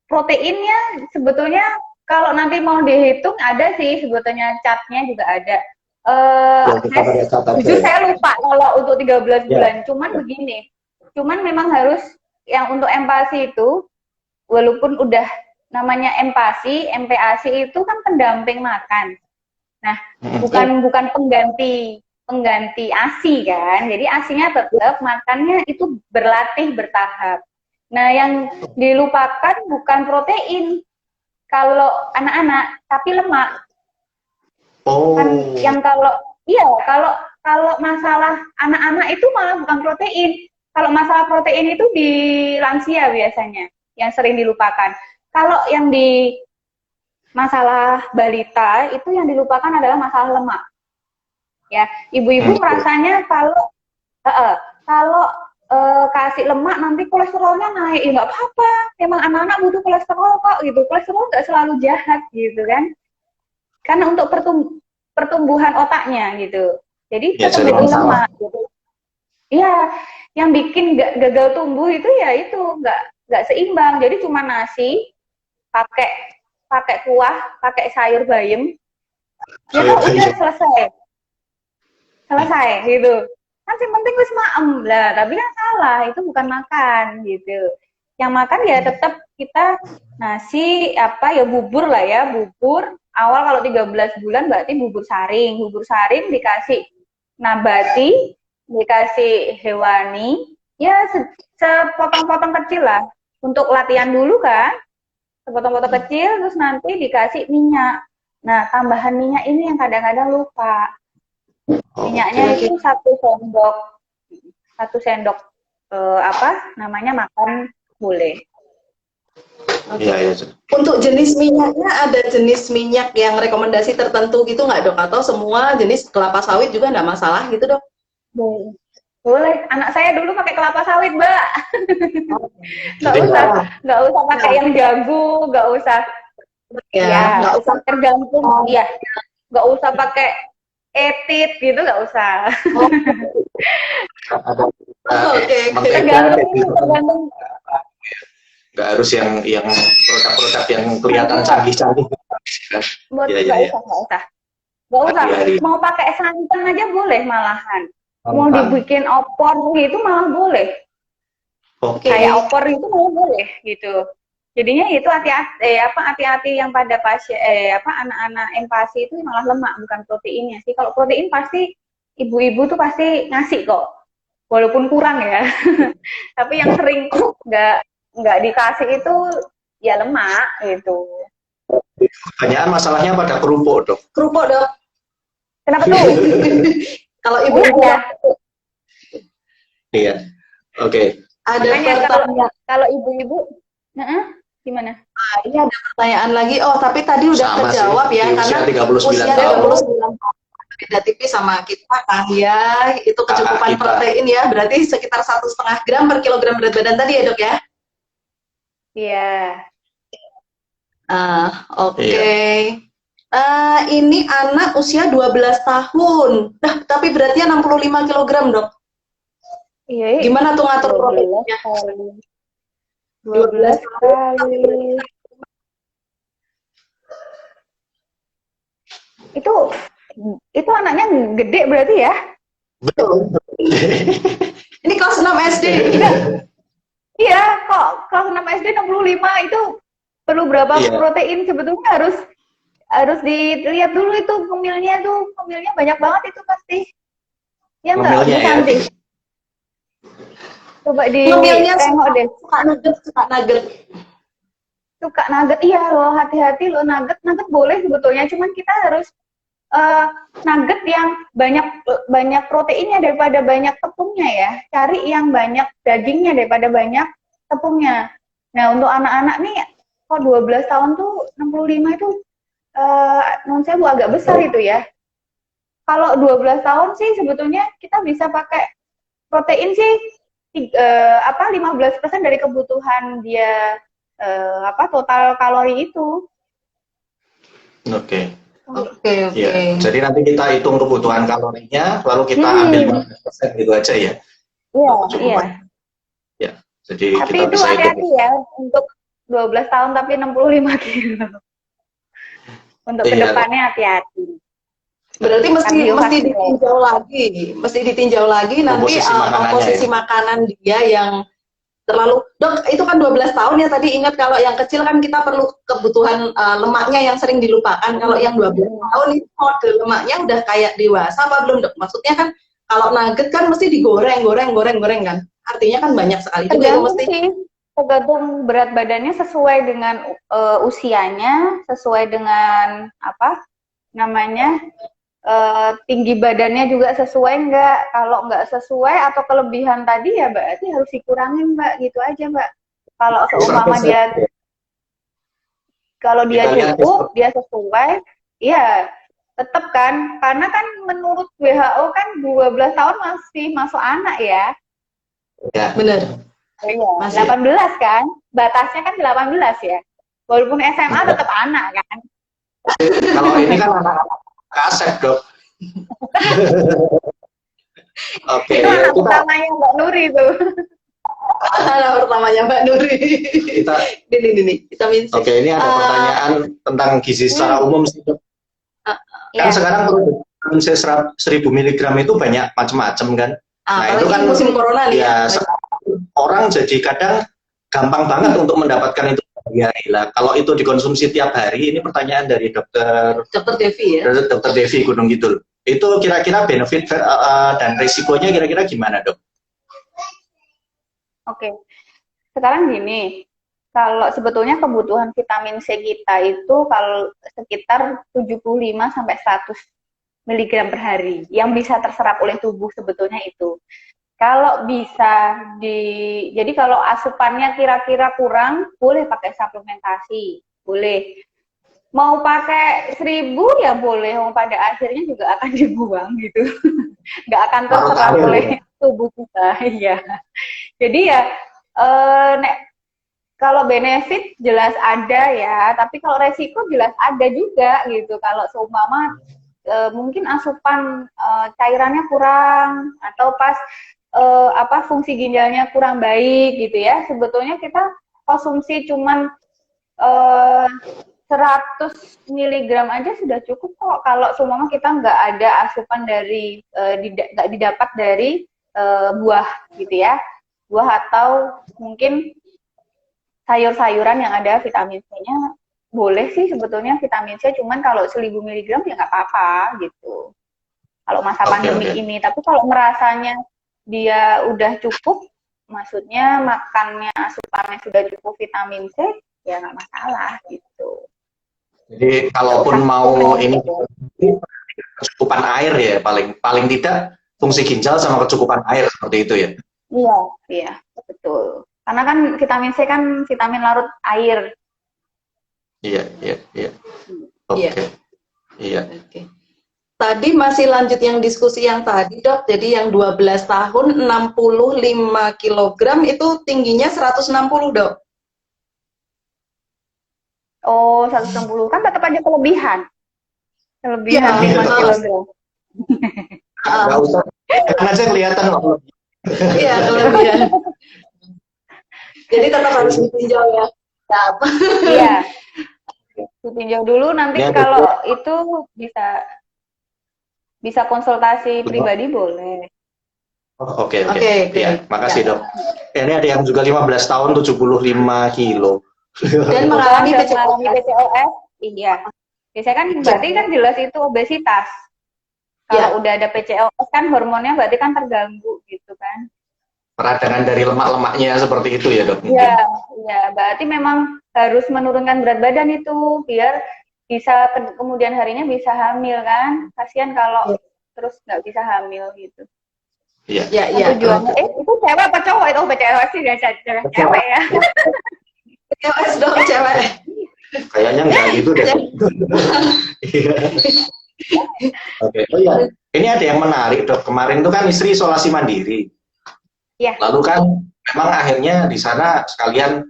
proteinnya sebetulnya kalau nanti mau dihitung ada sih sebetulnya chartnya juga ada. Jujur saya lupa kalau untuk 13 bulan. Cuman begini, memang harus yang untuk empati itu walaupun udah namanya empati, MPASI itu kan pendamping makan. Nah, bukan pengganti ASI kan. Jadi ASInya tetap, makannya itu berlatih bertahap. Nah, yang dilupakan bukan protein, kalau anak-anak, tapi lemak. Oh, Kan yang kalau kalau masalah anak-anak itu malah bukan protein. Kalau masalah protein itu di lansia biasanya yang sering dilupakan. Kalau yang di masalah balita itu yang dilupakan adalah masalah lemak. Ya, ibu-ibu merasanya kalau kasih lemak nanti kolesterolnya naik, ya nggak apa-apa. Memang anak-anak butuh kolesterol kok gitu. Kolesterol nggak selalu jahat gitu kan. Karena untuk pertumbuhan otaknya gitu. Jadi ya, tetap jadi butuh masalah. lemak gitu. Iya, yang bikin gagal tumbuh itu ya itu nggak seimbang. Jadi cuma nasi, pakai pakai kuah, pakai sayur bayam, ya Sayur kok udah bayam. selesai gitu. Kan yang penting wis maem lah, tapi kan salah, itu bukan makan gitu. Yang makan ya tetap kita nasi apa ya bubur lah ya, bubur. Awal kalau 13 bulan berarti bubur saring. Bubur saring dikasih nabati, dikasih hewani, ya sepotong-potong kecil lah. Untuk latihan dulu kan, sepotong-potong kecil, terus nanti dikasih minyak. Nah, tambahan minyak ini yang kadang-kadang lupa. Minyaknya Oke. itu satu sendok apa namanya makan boleh. Iya, iya. Untuk jenis minyaknya ada jenis minyak yang rekomendasi tertentu gitu nggak dok? Atau semua jenis kelapa sawit juga nggak masalah gitu dok? Boleh. Boleh. Anak saya dulu pakai kelapa sawit, Mbak. Nggak Jadi usah, nggak usah pakai yang jagung, nggak usah. Ya, nggak usah. Tergantung. Iya, nggak usah pakai etit gitu, nggak usah. ada Oke, oke. Tergantung. nggak harus yang produk-produk yang kelihatan canggih-canggih. Iya, iya, iya. Nggak usah. Hari-hari. Mau pakai santan aja boleh malahan. Mau dibikin opor gitu malah boleh. Oke. Kayak opor itu malah boleh gitu. Jadinya itu hati-hati yang pada pasien anak-anak empasi itu malah lemak bukan proteinnya sih. Kalau protein pasti ibu-ibu tuh pasti ngasih kok. Walaupun kurang ya. Tapi yang sering nggak dikasih itu ya lemak gitu. Kebanyakan masalahnya pada kerupuk, dok. Kerupuk dok. Kenapa tuh? Kalau ibu ya. Iya. Oke. Ada Makanya pertanyaan. kalau ibu-ibu, gimana? Ini ada pertanyaan lagi. Oh, tapi tadi udah Sama terjawab sih, ya di usia karena 39 usia tahun. 39 tahun. Beda tipis sama kita kan ya. Itu kecukupan kita. protein ya. Berarti sekitar 1,5 gram per kilogram berat badan tadi ya dok ya? Iya. Oke. Ini anak usia 12 tahun. Nah, tapi beratnya 65 kg, Dok. Iya. Gimana tuh ngatur proteinnya? 12 kali. Itu anaknya gede berarti ya? Betul. Ini kelas 6 SD. Iya, kok kelas 6 SD 65 itu perlu berapa protein sebetulnya harus dilihat dulu itu kemilnya banyak banget itu pasti. Ya enggak, nanti. Coba tengok deh. Suka nugget, iya loh, hati-hati loh nugget boleh sebetulnya, cuman kita harus nugget yang banyak proteinnya daripada banyak tepungnya ya. Cari yang banyak dagingnya daripada banyak tepungnya. Nah, untuk anak-anak nih kok 12 tahun tuh 65 itu non sewu agak besar itu ya. Kalau 12 tahun sih sebetulnya kita bisa pakai protein sih 15% dari kebutuhan dia total kalori itu. Oke. Oke. Ya, jadi nanti kita hitung kebutuhan kalorinya, lalu kita ambil 15% gitu aja ya. Iya. Ya, jadi tapi kita itu bisa hati-hati hitung. ya untuk 12 tahun tapi 65 kilo. Untuk kedepannya hati-hati. Berarti mesti ditinjau lagi nanti komposisi makanan dia yang terlalu. Dok, itu kan 12 tahun ya tadi, ingat kalau yang kecil kan kita perlu kebutuhan lemaknya yang sering dilupakan. Kalau yang 12 tahun itu mode lemaknya udah kayak dewasa apa belum, Dok? Maksudnya kan kalau nugget kan mesti digoreng kan. Artinya kan banyak sekali juga yang mesti tergantung berat badannya sesuai dengan usianya, sesuai dengan apa namanya tinggi badannya juga sesuai nggak. Kalau nggak sesuai atau kelebihan tadi ya berarti harus dikurangin Mbak, gitu aja Mbak. Kalau seumpama dia kalau dia Kita lihat cukup, dia sesuai, ya tetap kan, karena kan menurut WHO kan 12 tahun masih masuk anak ya. ya. Benar. Iya, Masih. 18 kan, batasnya kan 18 ya. Walaupun SMA tetap anak kan. Kalau ini kan anak-anak kaset dok. Oke, Itu ya, anak pertamanya Mbak Nuri tuh. Anak pertamanya Mbak Nuri. kita Ini vitamin C. oke, ini ada pertanyaan tentang gizi secara umum sih dok. Kan Iya. sekarang produk vitamin C 1000 mg itu banyak macam-macam kan. Nah, Apalagi itu kan musim corona nih ya, ya. orang jadi kadang gampang banget untuk mendapatkan itu hari-hari lah. Kalau itu dikonsumsi tiap hari, ini pertanyaan dari Dokter Devi ya. Dokter Devi Gunung Kidul. Itu kira-kira benefit dan risikonya kira-kira gimana dok? Oke. Sekarang gini, kalau sebetulnya kebutuhan vitamin C kita itu kalau sekitar 75 sampai 100 mg per hari yang bisa terserap oleh tubuh sebetulnya itu. Kalau bisa jadi kalau asupannya kira-kira kurang, boleh pakai suplementasi, boleh. Mau pakai 1000 ya boleh, pada akhirnya juga akan dibuang gitu. Nggak akan terserap oleh tubuh kita, ya. Jadi ya, kalau benefit jelas ada ya, tapi kalau resiko jelas ada juga gitu. Kalau seumpama mungkin asupan cairannya kurang atau pas fungsi ginjalnya kurang baik gitu ya, sebetulnya kita konsumsi cuman 100 mg aja sudah cukup kok kalau seumpama kita nggak ada asupan dari nggak didapat dari buah gitu ya, buah atau mungkin sayur-sayuran yang ada vitamin C-nya. Boleh sih sebetulnya vitamin C, cuman kalau 1000 mg ya nggak apa-apa gitu. Kalau masa pandemi ini, tapi kalau merasanya dia udah cukup, maksudnya makannya asupannya sudah cukup vitamin C, ya nggak masalah gitu. Jadi kalaupun mau ini kecukupan air ya, paling tidak fungsi ginjal sama kecukupan air seperti itu ya. Iya, betul. Karena kan vitamin C kan vitamin larut air. Iya. Oke. Iya. Oke. Tadi masih lanjut yang diskusi yang tadi dok, jadi yang 12 tahun 65 kg itu tingginya 160 dok. Oh, 160 kan tetap aja kelebihan. Kelebihan Ya, 5 kg. Nggak usah, kan aja kelihatan kok. Iya, kelebihan. Jadi tetap harus ditinjau ya. Iya. Ditinjau dulu, nanti Ya, kalau itu bisa konsultasi pribadi boleh. Oke. Oke. Ya, makasih dok. Ini ada yang juga 15 tahun 75 kilo. Dan mengalami PCOS, iya. Biasanya kan berarti kan jelas itu obesitas. Kalau udah ada PCOS kan hormonnya berarti kan terganggu gitu kan. Peradangan dari lemak-lemaknya seperti itu ya dok? Iya, berarti memang harus menurunkan berat badan itu biar bisa kemudian harinya bisa hamil kan. Kasihan kalau terus nggak bisa hamil gitu. Iya. Tujuannya, itu cewek apa cowok itu? PCOS sih biasa cewek ya. PCOS dong cewek. Kayaknya nggak gitu deh. Iya. Oke. Oh iya, ini ada yang menarik dok. Kemarin tuh kan istri isolasi mandiri. Iya. Lalu kan memang akhirnya di sana sekalian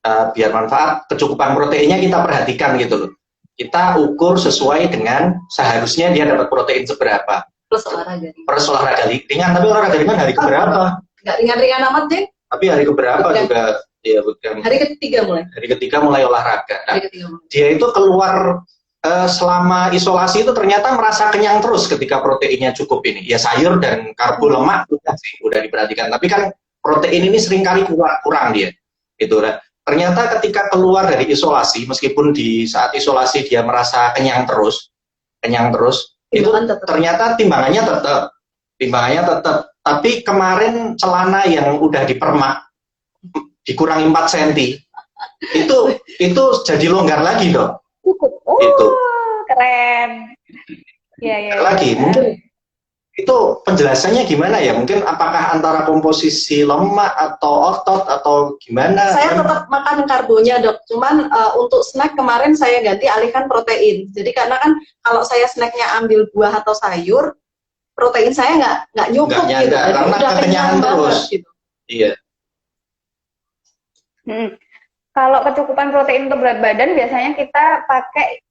biar manfaat kecukupan proteinnya kita perhatikan gitu loh. Kita ukur sesuai dengan seharusnya dia dapat protein seberapa. Plus olahraga. Plus olahraga ringan, tapi olahraga ringan hari keberapa? Nggak ringan-ringan amat deh. Tapi hari keberapa juga ya bukan. Hari ketiga mulai. Hari ketiga mulai olahraga. Nah, Hari ketiga mulai. dia itu keluar selama isolasi itu ternyata merasa kenyang terus ketika proteinnya cukup ini. Ya sayur dan karbo lemak udah diperhatikan. Tapi kan protein ini seringkali kurang dia. Itu lah. Ternyata ketika keluar dari isolasi, meskipun di saat isolasi dia merasa kenyang terus, itu ternyata timbangannya tetap. Tapi kemarin celana yang udah dipermak dikurangi 4 cm, itu jadi longgar lagi dong. Cukup. Oh, Itu. keren. Ya. Lagi, mungkin itu penjelasannya gimana ya? Mungkin apakah antara komposisi lemak atau otot atau gimana? Saya tetap makan karbonya, Dok. Cuman untuk snack kemarin saya ganti alihkan protein. Jadi karena kan kalau saya snacknya ambil buah atau sayur, protein saya nggak nyukup gitu. Jadi karena udah kenyang kekenyangan terus. banget gitu. Iya. Kalau kecukupan protein untuk berat badan biasanya kita pakai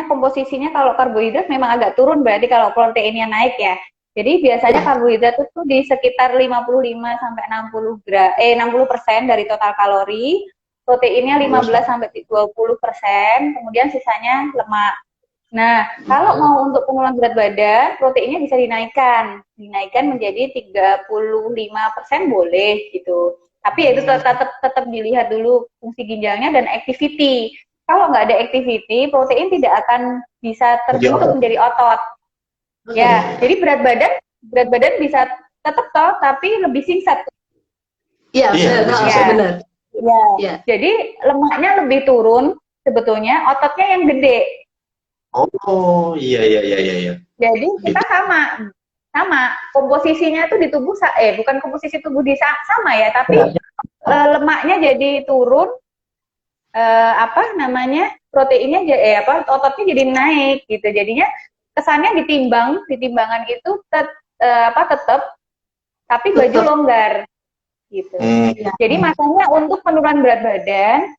komposisinya. Kalau karbohidrat memang agak turun, berarti kalau proteinnya naik ya. Jadi biasanya karbohidrat itu di sekitar 55 sampai 60% dari total kalori, proteinnya 15 sampai 20%, kemudian sisanya lemak. Nah, kalau mau untuk penurunan berat badan, proteinnya bisa dinaikkan menjadi 35% boleh gitu. Tapi ya itu tetap dilihat dulu fungsi ginjalnya dan activity. Kalau nggak ada activity, protein tidak akan bisa terbentuk menjadi otot. Ya, jadi berat badan bisa tetap tapi lebih singkat. Iya, benar. Ya. Jadi lemaknya lebih turun sebetulnya, ototnya yang gede. Oh, iya. Jadi kita sama komposisinya tuh di tubuh bukan komposisi tubuh sama ya, tapi lemaknya jadi turun, proteinnya ototnya jadi naik gitu. Jadinya kesannya ditimbangan itu tetap tapi baju longgar gitu. Jadi makanya untuk penurunan berat badan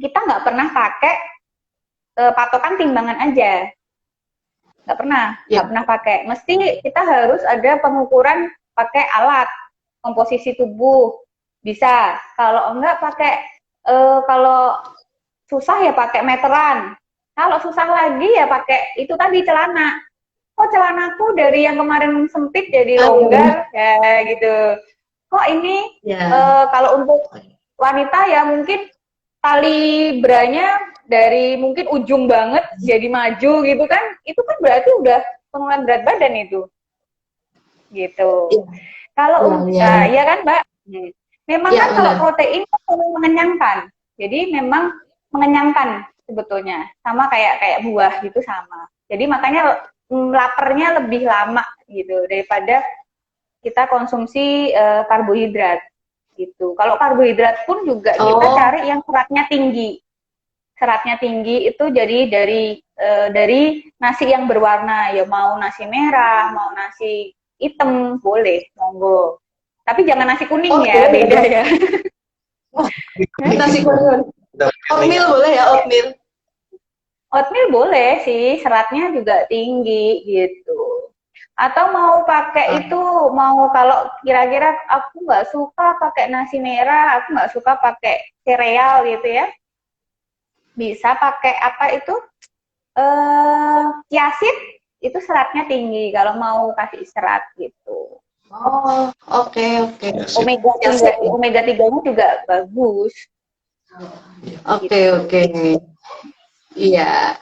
kita nggak pernah pakai patokan timbangan aja. Nggak pernah pakai. Mesti kita harus ada pengukuran pakai alat komposisi tubuh. Bisa. Kalau enggak pakai kalau susah ya pakai meteran. Kalau susah lagi ya pakai itu tadi celana. Kok celanaku dari yang kemarin sempit jadi longgar ya gitu. Kok ini kalau untuk wanita ya mungkin tali branya dari mungkin ujung banget jadi maju gitu kan, itu kan berarti udah penurunan berat badan itu gitu. Kalau ya kan Mbak, memang kan kalau protein mengenyangkan, jadi memang mengenyangkan sebetulnya, sama kayak buah gitu sama. Jadi makanya laparnya lebih lama gitu daripada kita konsumsi karbohidrat gitu. Kalau karbohidrat pun juga kita cari yang seratnya tinggi itu jadi dari nasi yang berwarna, ya mau nasi merah, mau nasi hitam boleh, monggo. Tapi jangan nasi kuning ya, beda ya. Nasi kuning. Oatmeal boleh ya, oatmeal? Oatmeal boleh sih, seratnya juga tinggi gitu. Atau mau pakai kalau kira-kira aku nggak suka pakai nasi merah, aku nggak suka pakai sereal gitu ya. Bisa pakai chiaseed, itu seratnya tinggi kalau mau kasih serat gitu. Oh, oke. Omega 3-nya juga bagus. Oke. Iya.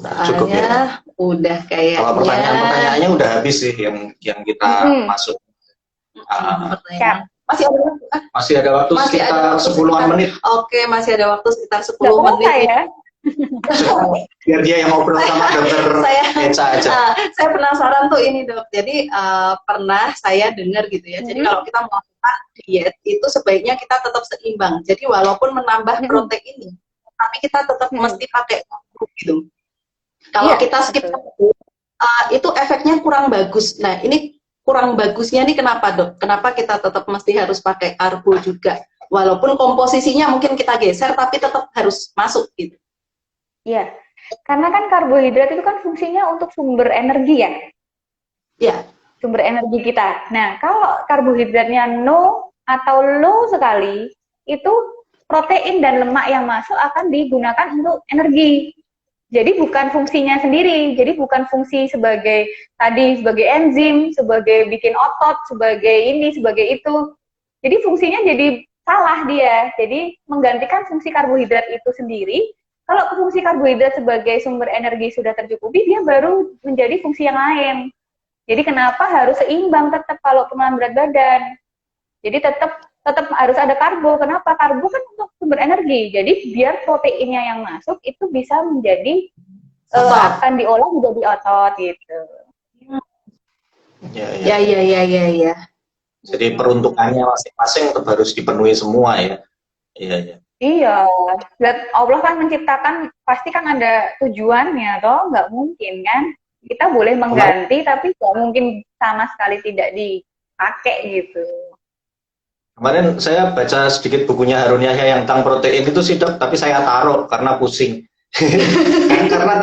Cukup ya. Udah kayaknya. Kalau pertanyaannya udah habis sih yang kita masuk. Masih ada waktu sekitar 10-an menit. Oke, masih ada waktu sekitar 10 menit. Ya? Biar dia yang ngobrol sama dokter Eca aja. Saya penasaran tuh ini dok. Jadi pernah saya dengar gitu ya. Jadi kalau kita melakukan diet itu sebaiknya kita tetap seimbang. Jadi walaupun menambah protein, tapi kita tetap mesti pakai karbo gitu. Kalau kita skip itu efeknya kurang bagus. Nah ini kurang bagusnya nih kenapa dok? Kenapa kita tetap mesti harus pakai karbo juga? Walaupun komposisinya mungkin kita geser, tapi tetap harus masuk gitu. Iya, karena kan karbohidrat itu kan fungsinya untuk sumber energi ya. Iya. Sumber energi kita. Nah, kalau karbohidratnya no atau low sekali, itu protein dan lemak yang masuk akan digunakan untuk energi. Jadi bukan fungsinya sendiri, jadi bukan fungsi sebagai enzim, sebagai bikin otot, sebagai ini, sebagai itu. Jadi fungsinya jadi salah dia. Jadi menggantikan fungsi karbohidrat itu sendiri. Kalau fungsi karbohidrat sebagai sumber energi sudah tercukupi, dia baru menjadi fungsi yang lain. Jadi kenapa harus seimbang tetap kalau penurunan berat badan? Jadi tetap harus ada karbo. Kenapa? Karbo kan untuk sumber energi. Jadi biar proteinnya yang masuk itu bisa menjadi akan diolah menjadi otot gitu. Ya. Ya. Jadi peruntukannya masing-masing tetap harus dipenuhi semua ya. Iya. Iya, dan Allah kan menciptakan pasti kan ada tujuannya, toh nggak mungkin kan? Kita boleh mengganti, tapi nggak mungkin sama sekali tidak dipakai gitu. Kemarin saya baca sedikit bukunya Harun Yahya yang tentang protein itu sih dok, tapi saya taruh karena pusing. Karena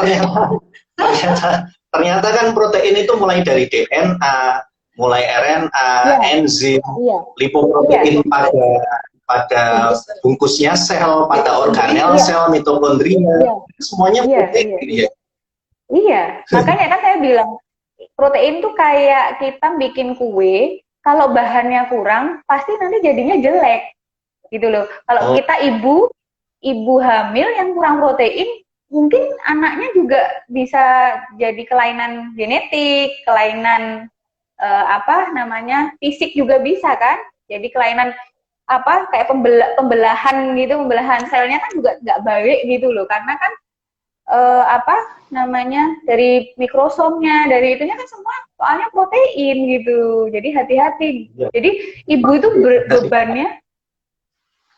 ternyata kan protein itu mulai dari DNA, mulai RNA, enzim, lipoprotein pada bungkusnya sel, pada organel sel, mitokondria, semuanya protein. Iya, makanya kan saya bilang protein tuh kayak kita bikin kue, kalau bahannya kurang, pasti nanti jadinya jelek, gitu loh. Kalau kita ibu hamil yang kurang protein, mungkin anaknya juga bisa jadi kelainan genetik, kelainan fisik juga bisa kan? Jadi kelainan kayak pembelahan gitu, pembelahan selnya kan juga nggak baik gitu loh, karena kan dari mikrosomnya, dari itunya kan semua soalnya protein gitu. Jadi hati-hati. Jadi ibu itu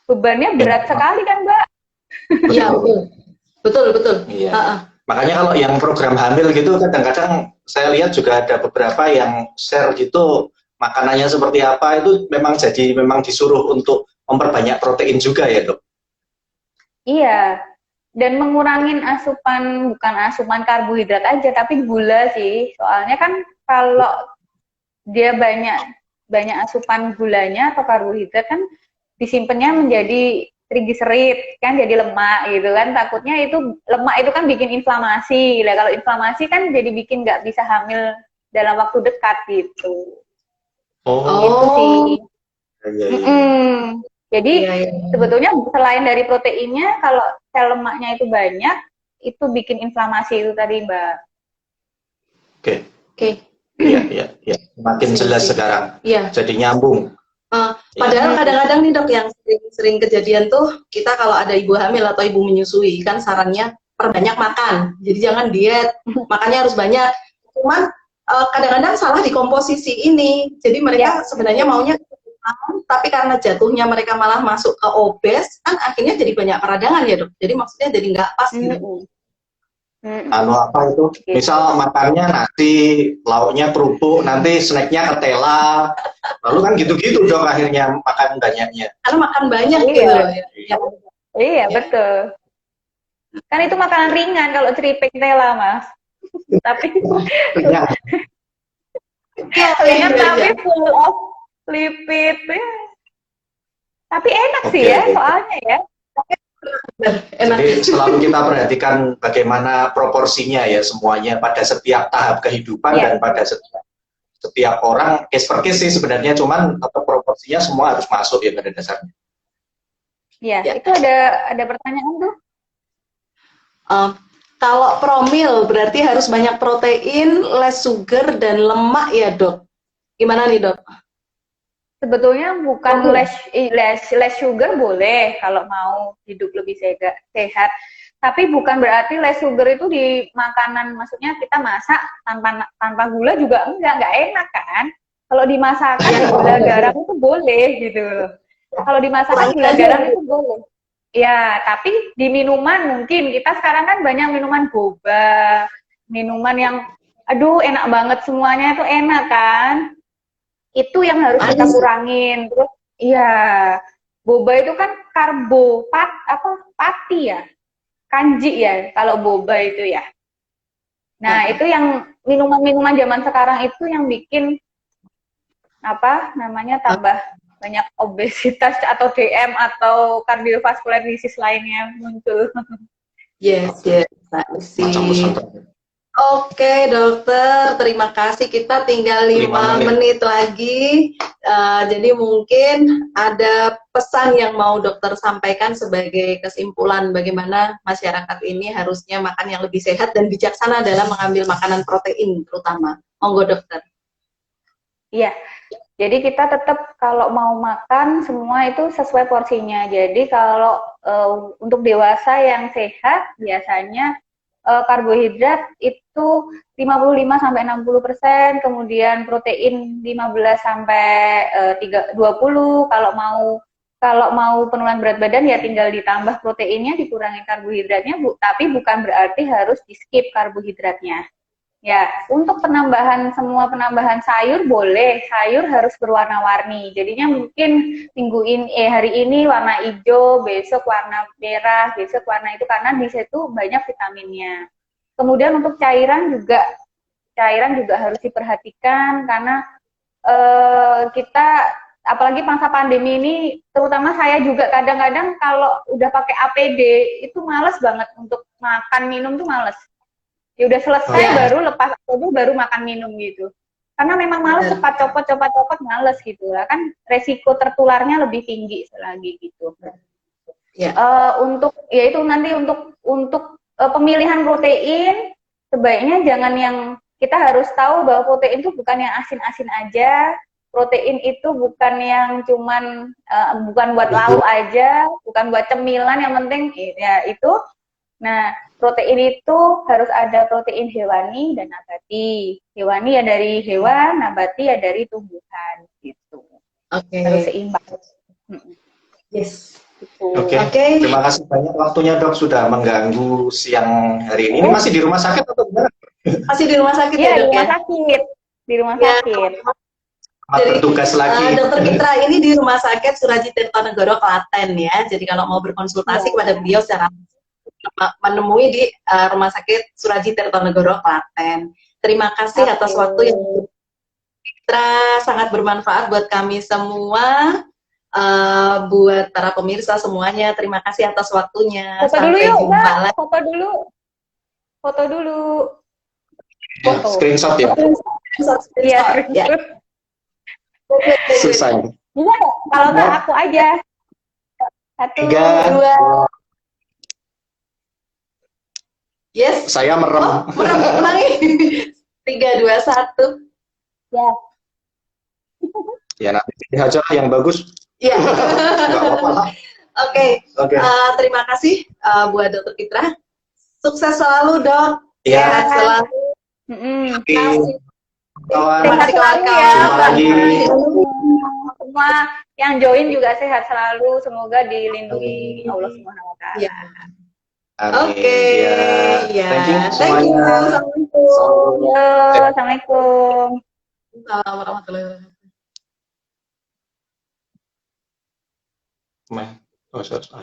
bebannya berat sekali kan, Mbak? Iya, betul. Iya. Makanya kalau yang program hamil gitu kadang-kadang saya lihat juga ada beberapa yang share gitu makanannya seperti apa, itu memang disuruh untuk memperbanyak protein juga ya dok? Iya, dan mengurangin bukan asupan karbohidrat aja, tapi gula sih. Soalnya kan kalau dia banyak asupan gulanya atau karbohidrat kan disimpannya menjadi trigliserid kan, jadi lemak gitu kan. Takutnya itu lemak itu kan bikin inflamasi. Lah kalau inflamasi kan jadi bikin nggak bisa hamil dalam waktu dekat gitu. Itu sih. Jadi sebetulnya selain dari proteinnya, kalau sel lemaknya itu banyak, itu bikin inflamasi itu tadi, Mbak. Oke. Iya. Makin jelas sekarang. Iya. Jadi nyambung. Padahal kadang-kadang nih dok, yang sering kejadian tuh, kita kalau ada ibu hamil atau ibu menyusui, kan sarannya perbanyak makan. Jadi jangan diet, makannya harus banyak. Cuman kadang-kadang salah di komposisi ini. Jadi mereka sebenarnya maunya, tapi karena jatuhnya mereka malah masuk ke obes, kan akhirnya jadi banyak peradangan ya dok. Jadi maksudnya jadi nggak pas gitu. Apa itu? Misal makannya nasi, lauknya kerupuk, nanti snacknya ketela, lalu kan gitu-gitu dong akhirnya makan banyaknya. Karena makan banyak gitu loh ya. Iya, betul. Kan itu makanan ringan kalau ceripik tela, Mas. Tapi ringan tapi full of lipid. Tapi enak sih ya, soalnya ya. Jadi selalu kita perhatikan bagaimana proporsinya ya semuanya pada setiap tahap kehidupan dan pada setiap orang, case per case sih sebenarnya, cuman atau proporsinya semua harus masuk ya pada dasarnya. Iya, itu ada pertanyaan tuh. Kalau promil berarti harus banyak protein, less sugar dan lemak ya dok. Gimana nih dok? Sebetulnya bukan less sugar boleh kalau mau hidup lebih sehat. Tapi bukan berarti less sugar itu di makanan, maksudnya kita masak tanpa gula juga enggak enak kan. Kalau dimasakkan gula garam itu boleh gitu loh. Kalau dimasakkan gula garam itu boleh. Ya, tapi di minuman mungkin kita sekarang kan banyak minuman boba, minuman yang aduh enak banget, semuanya itu enak kan. Itu yang harus kita kurangin. Terus boba itu kan pati ya, kanji ya kalau boba itu ya. Nah, itu yang minuman-minuman zaman sekarang itu yang bikin tambah banyak obesitas atau DM atau kardiovaskular disease lainnya muncul. Yes. Oke dokter, terima kasih. Kita tinggal 5 menit lagi. Jadi mungkin ada pesan yang mau dokter sampaikan sebagai kesimpulan bagaimana masyarakat ini harusnya makan yang lebih sehat dan bijaksana dalam mengambil makanan protein terutama. Monggo dokter. Iya, Jadi kita tetap kalau mau makan semua itu sesuai porsinya. Jadi kalau untuk dewasa yang sehat biasanya karbohidrat itu 55-60%, kemudian protein 15 sampai 20. Kalau mau penurunan berat badan ya tinggal ditambah proteinnya, dikurangi karbohidratnya, tapi bukan berarti harus di skip karbohidratnya. Ya, untuk semua penambahan sayur boleh, sayur harus berwarna-warni. Jadinya mungkin hari ini warna hijau, besok warna merah, besok warna itu, karena di situ banyak vitaminnya. Kemudian untuk cairan juga harus diperhatikan karena kita apalagi masa pandemi ini, terutama saya juga kadang-kadang kalau udah pakai APD itu males banget untuk makan minum tuh males. Ya udah selesai baru lepas APD baru makan minum gitu. Karena memang males cepat copot males gitu lah, kan resiko tertularnya lebih tinggi selagi gitu. Untuk ya itu nanti untuk pemilihan protein sebaiknya jangan yang kita harus tahu bahwa protein itu bukan yang asin-asin aja. Protein itu bukan yang cuman bukan buat lauk aja, bukan buat cemilan, yang penting ya itu. Nah, protein itu harus ada protein hewani dan nabati. Hewani ya dari hewan, nabati ya dari tumbuhan gitu. Harus seimbang. Yes. Oke. Terima kasih banyak waktunya, Dok, sudah mengganggu siang hari ini. Ini masih di rumah sakit atau gimana? Masih di rumah sakit ya, Dok, di rumah sakit. Di rumah sakit. Jadi, bertugas lagi. Dokter Fitra ini di Rumah Sakit Suradi Tirtonegoro, Klaten ya. Jadi kalau mau berkonsultasi kepada beliau secara menemui di Rumah Sakit Suradi Tirtonegoro, Klaten. Terima kasih atas waktu yang Fitra, sangat bermanfaat buat kami semua, buat para pemirsa semuanya. Terima kasih atas waktunya. Foto dulu yuk, Mbak. Foto dulu. Screenshot ya. Iya, ya. Susah. Bisa kok, kalau nggak aku aja. 1, 2. Yes. Saya merem. Merem. 3, 2, 1. Ya. Ya, nanti aja yang bagus. Iya. Nggak apa-apa lah. Oke. Terima kasih buat Dokter Fitra. Sukses selalu, Dok. Ya. Sehat selalu. Terima kasih kawan-kawan ya. Semua yang join juga sehat selalu. Semoga dilindungi Allah Subhanahu wa Ta'ala. Oke. Thank you semuanya. Assalamualaikum. Assalamualaikum warahmatullahi wabarakatuh.